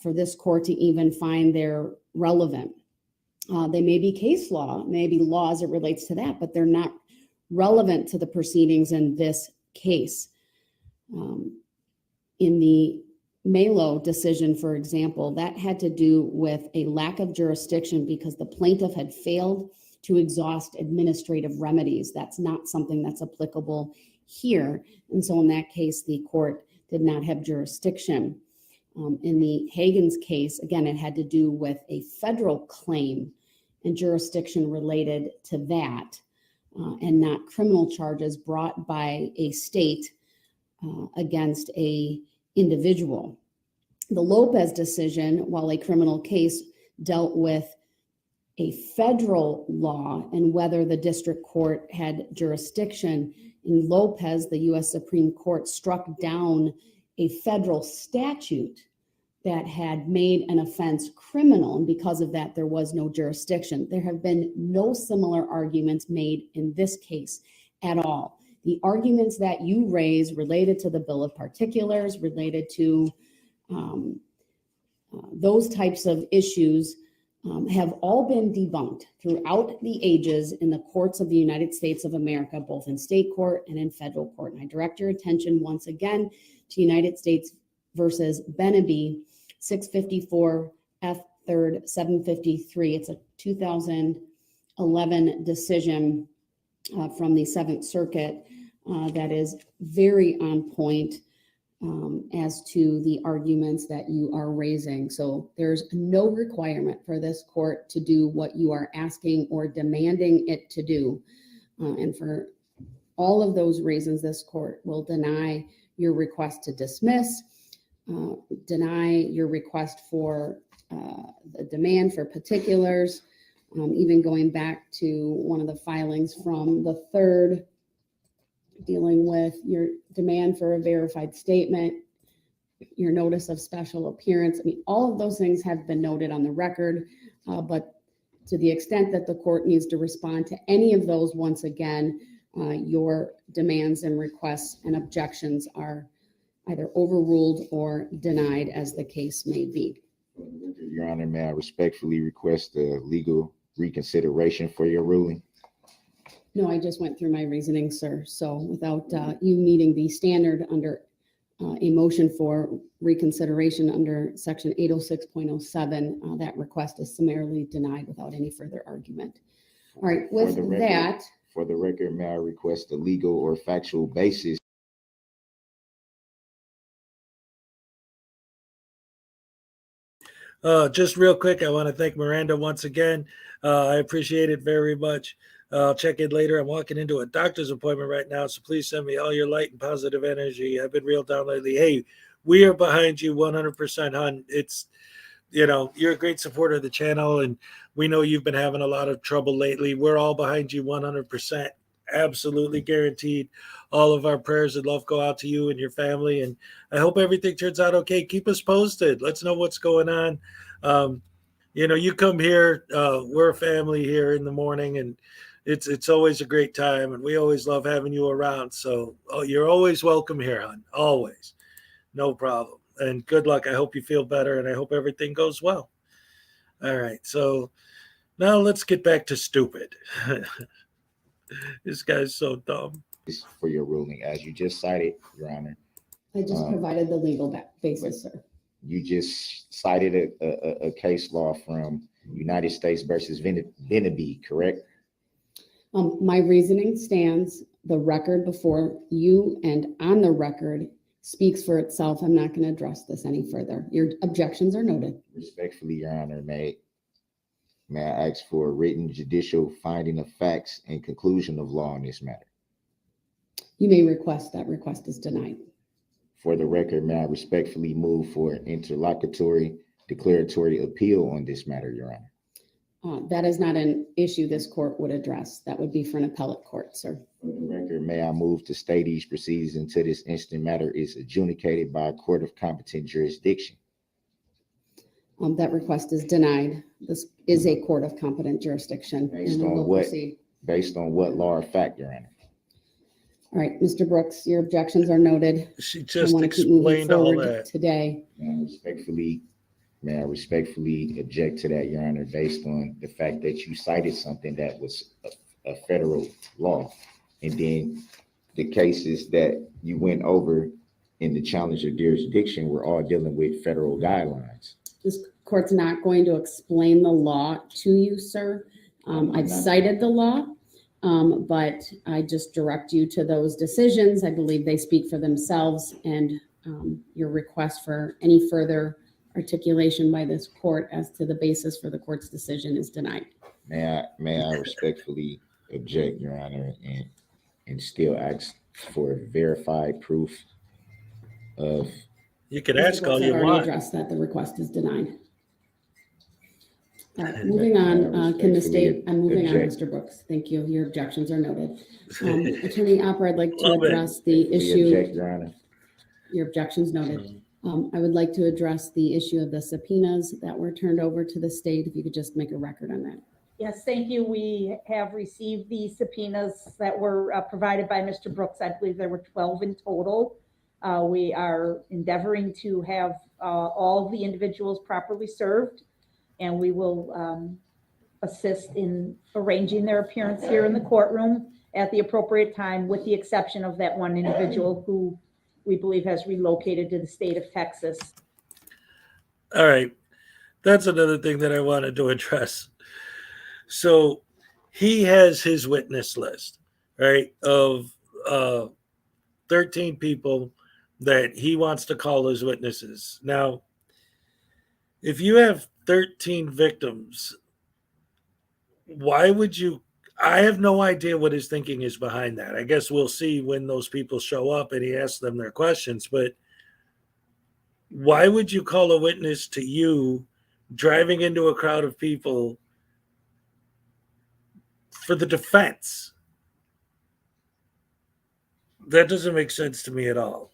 for this court to even find they're relevant. They may be case law, maybe law as it relates to that, but they're not relevant to the proceedings in this case. In the Melo decision, for example, that had to do with a lack of jurisdiction because the plaintiff had failed to exhaust administrative remedies. That's not something that's applicable here. And so in that case, the court did not have jurisdiction. In the Hagens case, again, it had to do with a federal claim and jurisdiction related to that, and not criminal charges brought by a state against a individual. The Lopez decision, while a criminal case, dealt with a federal law and whether the district court had jurisdiction. In Lopez, the U.S. Supreme Court struck down a federal statute that had made an offense criminal, and because of that, there was no jurisdiction. There have been no similar arguments made in this case at all. The arguments that you raise related to the Bill of Particulars, related to those types of issues have all been debunked throughout the ages in the courts of the United States of America, both in state court and in federal court. And I direct your attention once again to United States versus Beneby, 654 F 3rd 753. It's a 2011 decision from the Seventh Circuit that is very on point as to the arguments that you are raising. So there's no requirement for this court to do what you are asking or demanding it to do. And for all of those reasons, this court will deny your request to dismiss, deny your request for the demand for particulars, even going back to one of the filings from the 3rd, dealing with your demand for a verified statement, your notice of special appearance. I mean, all of those things have been noted on the record, but to the extent that the court needs to respond to any of those, once again, your demands and requests and objections are either overruled or denied, as the case may be. Your Honor, may I respectfully request a legal reconsideration for your ruling? No, I just went through my reasoning, sir. So without you meeting the standard under a motion for reconsideration under section 806.07, that request is summarily denied without any further argument. All right, with that. For the record, may I request a legal or factual basis? Just real quick, I want to thank Miranda once again. I appreciate it very much. I'll check in later. I'm walking into a doctor's appointment right now, so please send me all your light and positive energy. I've been real down lately. Hey, we are behind you 100%, hon. It's, you're a great supporter of the channel, and we know you've been having a lot of trouble lately. We're all behind you 100%. Absolutely guaranteed. All of our prayers and love go out to you and your family, and I hope everything turns out okay. Keep us posted. Let's know what's going on. You come here, we're a family here in the morning, and it's always a great time, and we always love having you around. So you're always welcome here, hon. Always. No problem. And good luck. I hope you feel better, and I hope everything goes well. All right. So now let's get back to stupid. This guy's so dumb. For your ruling, as you just cited, Your Honor. I just provided the legal basis, sir. You just cited a case law from United States versus Beneby, correct? My reasoning stands. The record before you and on the record speaks for itself. I'm not going to address this any further. Your objections are noted. Respectfully, Your Honor, may May I ask for a written judicial finding of facts and conclusion of law on this matter? You may request. That request is denied. For the record, may I respectfully move for an interlocutory declaratory appeal on this matter, Your Honor? That is not an issue this court would address. That would be for an appellate court, sir. For the record, may I move to stay these proceedings until this instant matter is adjudicated by a court of competent jurisdiction? That request is denied. This is a court of competent jurisdiction. Based and we on will what? proceed. Based on what law or fact, Your Honor? All right, Mr. Brooks, your objections are noted. She I just want to keep moving explained all forward that. today. May I respectfully object to that, Your Honor, based on the fact that you cited something that was a federal law. And then the cases that you went over in the challenge of jurisdiction were all dealing with federal guidelines. This court's not going to explain the law to you, sir. I've cited the law, but I just direct you to those decisions. I believe they speak for themselves, and your request for any further articulation by this court as to the basis for the court's decision is denied. May I respectfully object, Your Honor, and still ask for verified proof of. You can Mr. ask all Brooks, you I've already want. addressed that. The request is denied. All right, moving on, can the state, I'm moving on, Mr. Brooks. Thank you. Your objections are noted. Attorney Opper, I'd like to Love it. address the issue. Object, Your Honor. Your objections noted. I would like to address the issue of the subpoenas that were turned over to the state. If you could just make a record on that. Yes, thank you. We have received the subpoenas that were provided by Mr. Brooks. I believe there were 12 in total. We are endeavoring to have all of the individuals properly served, and we will assist in arranging their appearance here in the courtroom at the appropriate time, with the exception of that one individual who we believe has relocated to the state of Texas. All right. That's another thing that I wanted to address. So he has his witness list, right, of 13 people that he wants to call as witnesses. Now, if you have 13 victims, why would you? I have no idea what his thinking is behind that. I guess we'll see when those people show up and he asks them their questions. But why would you call a witness to you driving into a crowd of people for the defense? That doesn't make sense to me at all.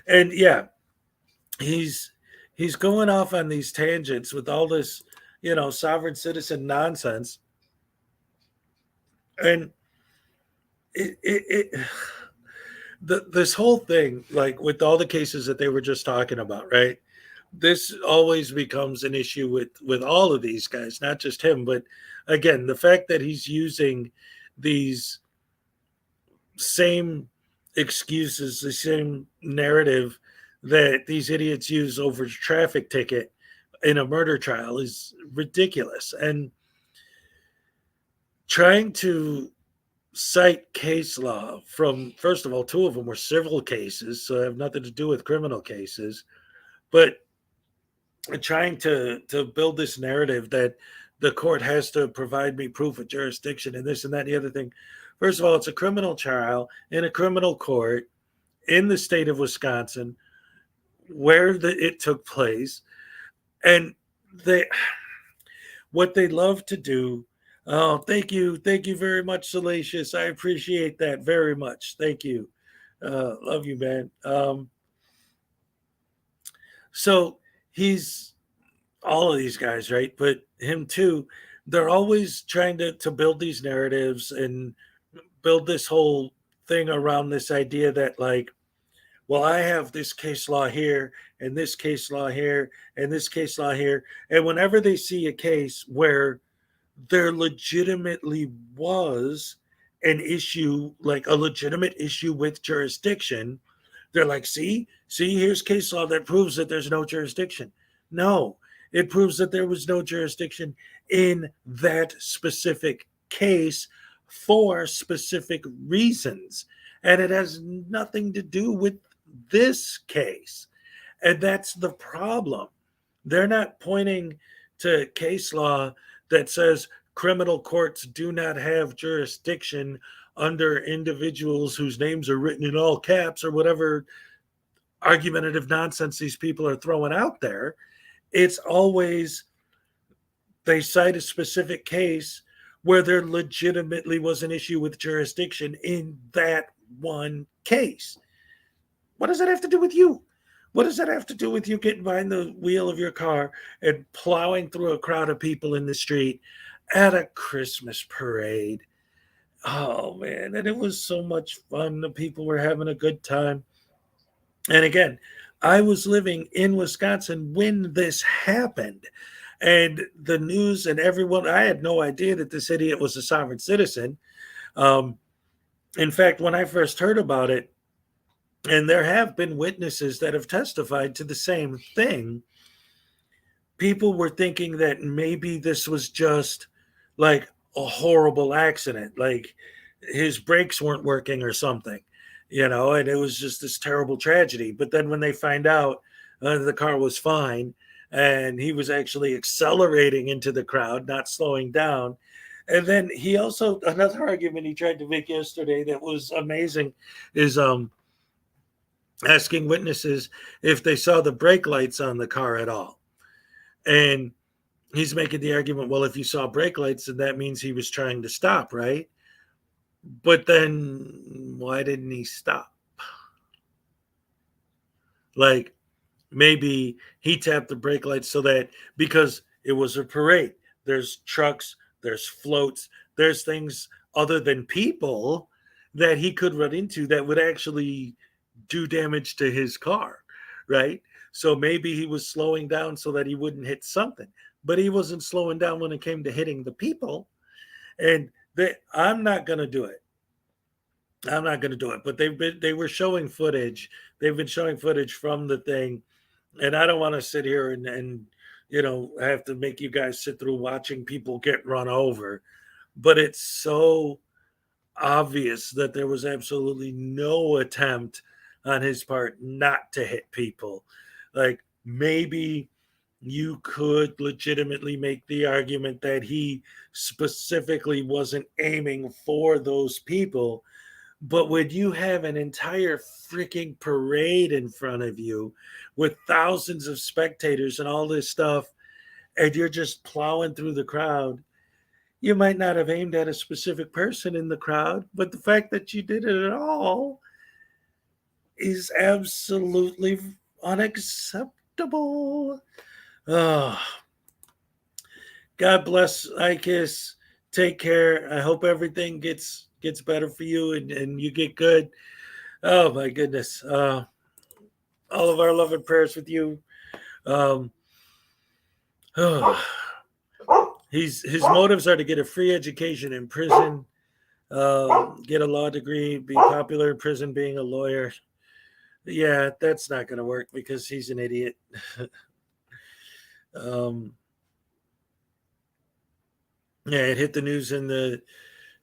And yeah, he's going off on these tangents with all this, sovereign citizen nonsense. And this whole thing, like with all the cases that they were just talking about, right? This always becomes an issue with all of these guys, not just him. But again, the fact that he's using these same excuses, the same narrative that these idiots use over a traffic ticket in a murder trial is ridiculous. And trying to cite case law from, first of all, 2 of them were civil cases, so they have nothing to do with criminal cases, but trying to build this narrative that the court has to provide me proof of jurisdiction and this and that and the other thing. First of all, it's a criminal trial in a criminal court in the state of Wisconsin where it took place. And what they love to do, oh, thank you very much, Salacious. I appreciate that very much. Thank you. Love you, man. So he's all of these guys, right? But him too, they're always trying to build these narratives and build this whole thing around this idea that, like, well, I have this case law here and this case law here and this case law here. And whenever they see a case where there legitimately was an issue, like a legitimate issue with jurisdiction, they're like, see, here's case law that proves that there's no jurisdiction. No, it proves that there was no jurisdiction in that specific case for specific reasons. And it has nothing to do with this case. And that's the problem They're not pointing to case law that says criminal courts do not have jurisdiction under individuals whose names are written in all caps or whatever argumentative nonsense these people are throwing out there. It's always they cite a specific case where there legitimately was an issue with jurisdiction in that one case. What does that have to do with you? What does that have to do with you getting behind the wheel of your car and plowing through a crowd of people in the street at a Christmas parade? Oh, man. And it was so much fun. The people were having a good time. And again, I was living in Wisconsin when this happened. And the news and everyone, I had no idea that this idiot was a sovereign citizen. In fact, when I first heard about it, and there have been witnesses that have testified to the same thing, people were thinking that maybe this was just like a horrible accident, like his brakes weren't working or something, and it was just this terrible tragedy. But then when they find out the car was fine and he was actually accelerating into the crowd, not slowing down. And then he also, another argument he tried to make yesterday that was amazing is asking witnesses if they saw the brake lights on the car at all. And he's making the argument, well, if you saw brake lights, then that means he was trying to stop, right? But then why didn't he stop? Like, maybe he tapped the brake lights so that, because it was a parade, there's trucks, there's floats, there's things other than people that he could run into that would actually do damage to his car, right? So maybe he was slowing down so that he wouldn't hit something, but he wasn't slowing down when it came to hitting the people. And I'm not going to do it. I'm not going to do it. But they were showing footage. They've been showing footage from the thing, and I don't want to sit here and have to make you guys sit through watching people get run over. But it's so obvious that there was absolutely no attempt on his part not to hit people. Like, maybe you could legitimately make the argument that he specifically wasn't aiming for those people. But when you have an entire freaking parade in front of you with thousands of spectators and all this stuff, and you're just plowing through the crowd, you might not have aimed at a specific person in the crowd, but the fact that you did it at all is absolutely unacceptable. Oh, God bless Icus. Take care. I hope everything gets better for you and you get good. Oh my goodness. All of our love and prayers with you. His motives are to get a free education in prison, get a law degree, be popular in prison, being a lawyer. Yeah, that's not going to work because he's an idiot. Yeah, it hit the news in the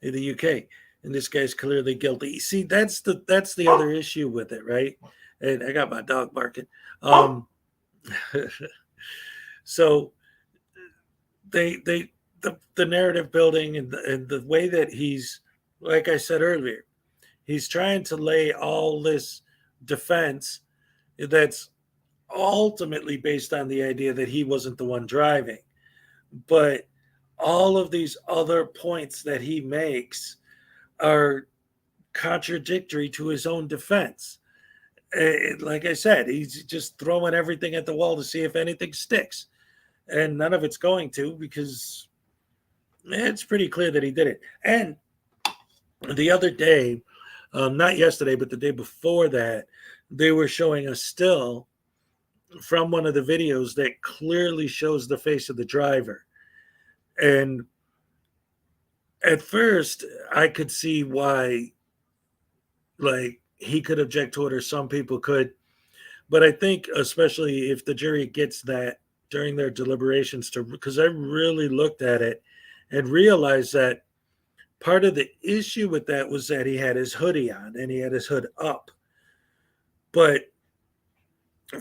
UK, and this guy's clearly guilty. See, that's the other issue with it, right? And I got my dog barking. So the narrative building and the way that he's, like I said earlier, he's trying to lay all this defense that's ultimately based on the idea that he wasn't the one driving. But all of these other points that he makes are contradictory to his own defense. Like I said, he's just throwing everything at the wall to see if anything sticks. And none of it's going to, because it's pretty clear that he did it. And the other day, not yesterday, but the day before that, they were showing a still from one of the videos that clearly shows the face of the driver. And at first, I could see why, like, he could object to it, or some people could. But I think, especially if the jury gets that during their deliberations, because I really looked at it and realized that part of the issue with that was that he had his hoodie on and he had his hood up. But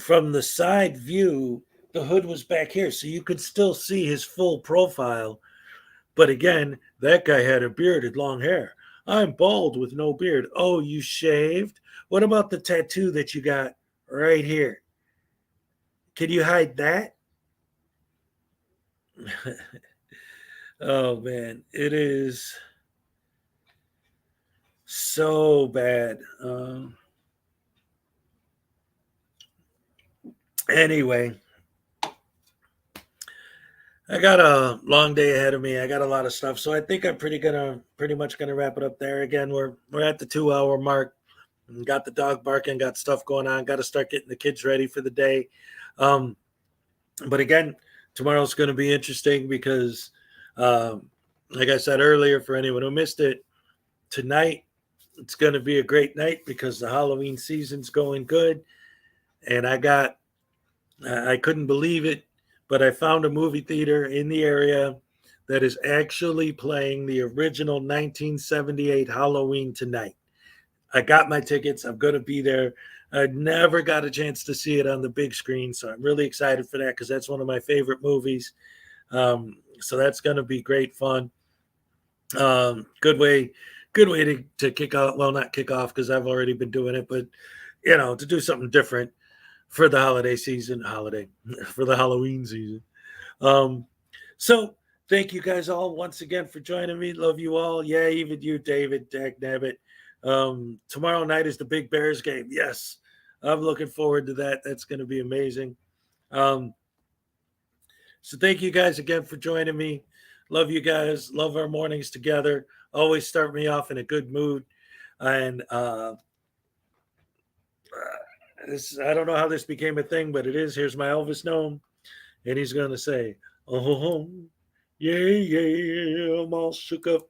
from the side view, the hood was back here, so you could still see his full profile. But again, that guy had a beard and long hair. I'm bald with no beard. Oh, you shaved? What about the tattoo that you got right here? Can you hide that? Oh man, it is so bad. Anyway, I got a long day ahead of me. I got a lot of stuff, so I think I'm pretty much gonna wrap it up there. Again, we're at the 2 hour mark. Got the dog barking, got stuff going on. Got to start getting the kids ready for the day. But again, tomorrow's going to be interesting because, like I said earlier, for anyone who missed it, tonight it's going to be a great night because the Halloween season's going good. And I couldn't believe it, but I found a movie theater in the area that is actually playing the original 1978 Halloween tonight. I got my tickets. I'm going to be there. I never got a chance to see it on the big screen, so I'm really excited for that because that's one of my favorite movies. So that's going to be great fun. Good way to kick off. Well, not kick off because I've already been doing it, but to do something different for the holiday season. For the Halloween season. So thank you guys all once again for joining me. Love you all. Yeah, even you, David, Dagnabbit. Tomorrow night is the big Bears game. Yes, I'm looking forward to that. That's going to be amazing. So thank you guys again for joining me. Love you guys. Love our mornings together. Always start me off in a good mood. And I don't know how this became a thing, but it is. Here's my Elvis gnome. And he's going to say, oh, yeah, I'm all shook up.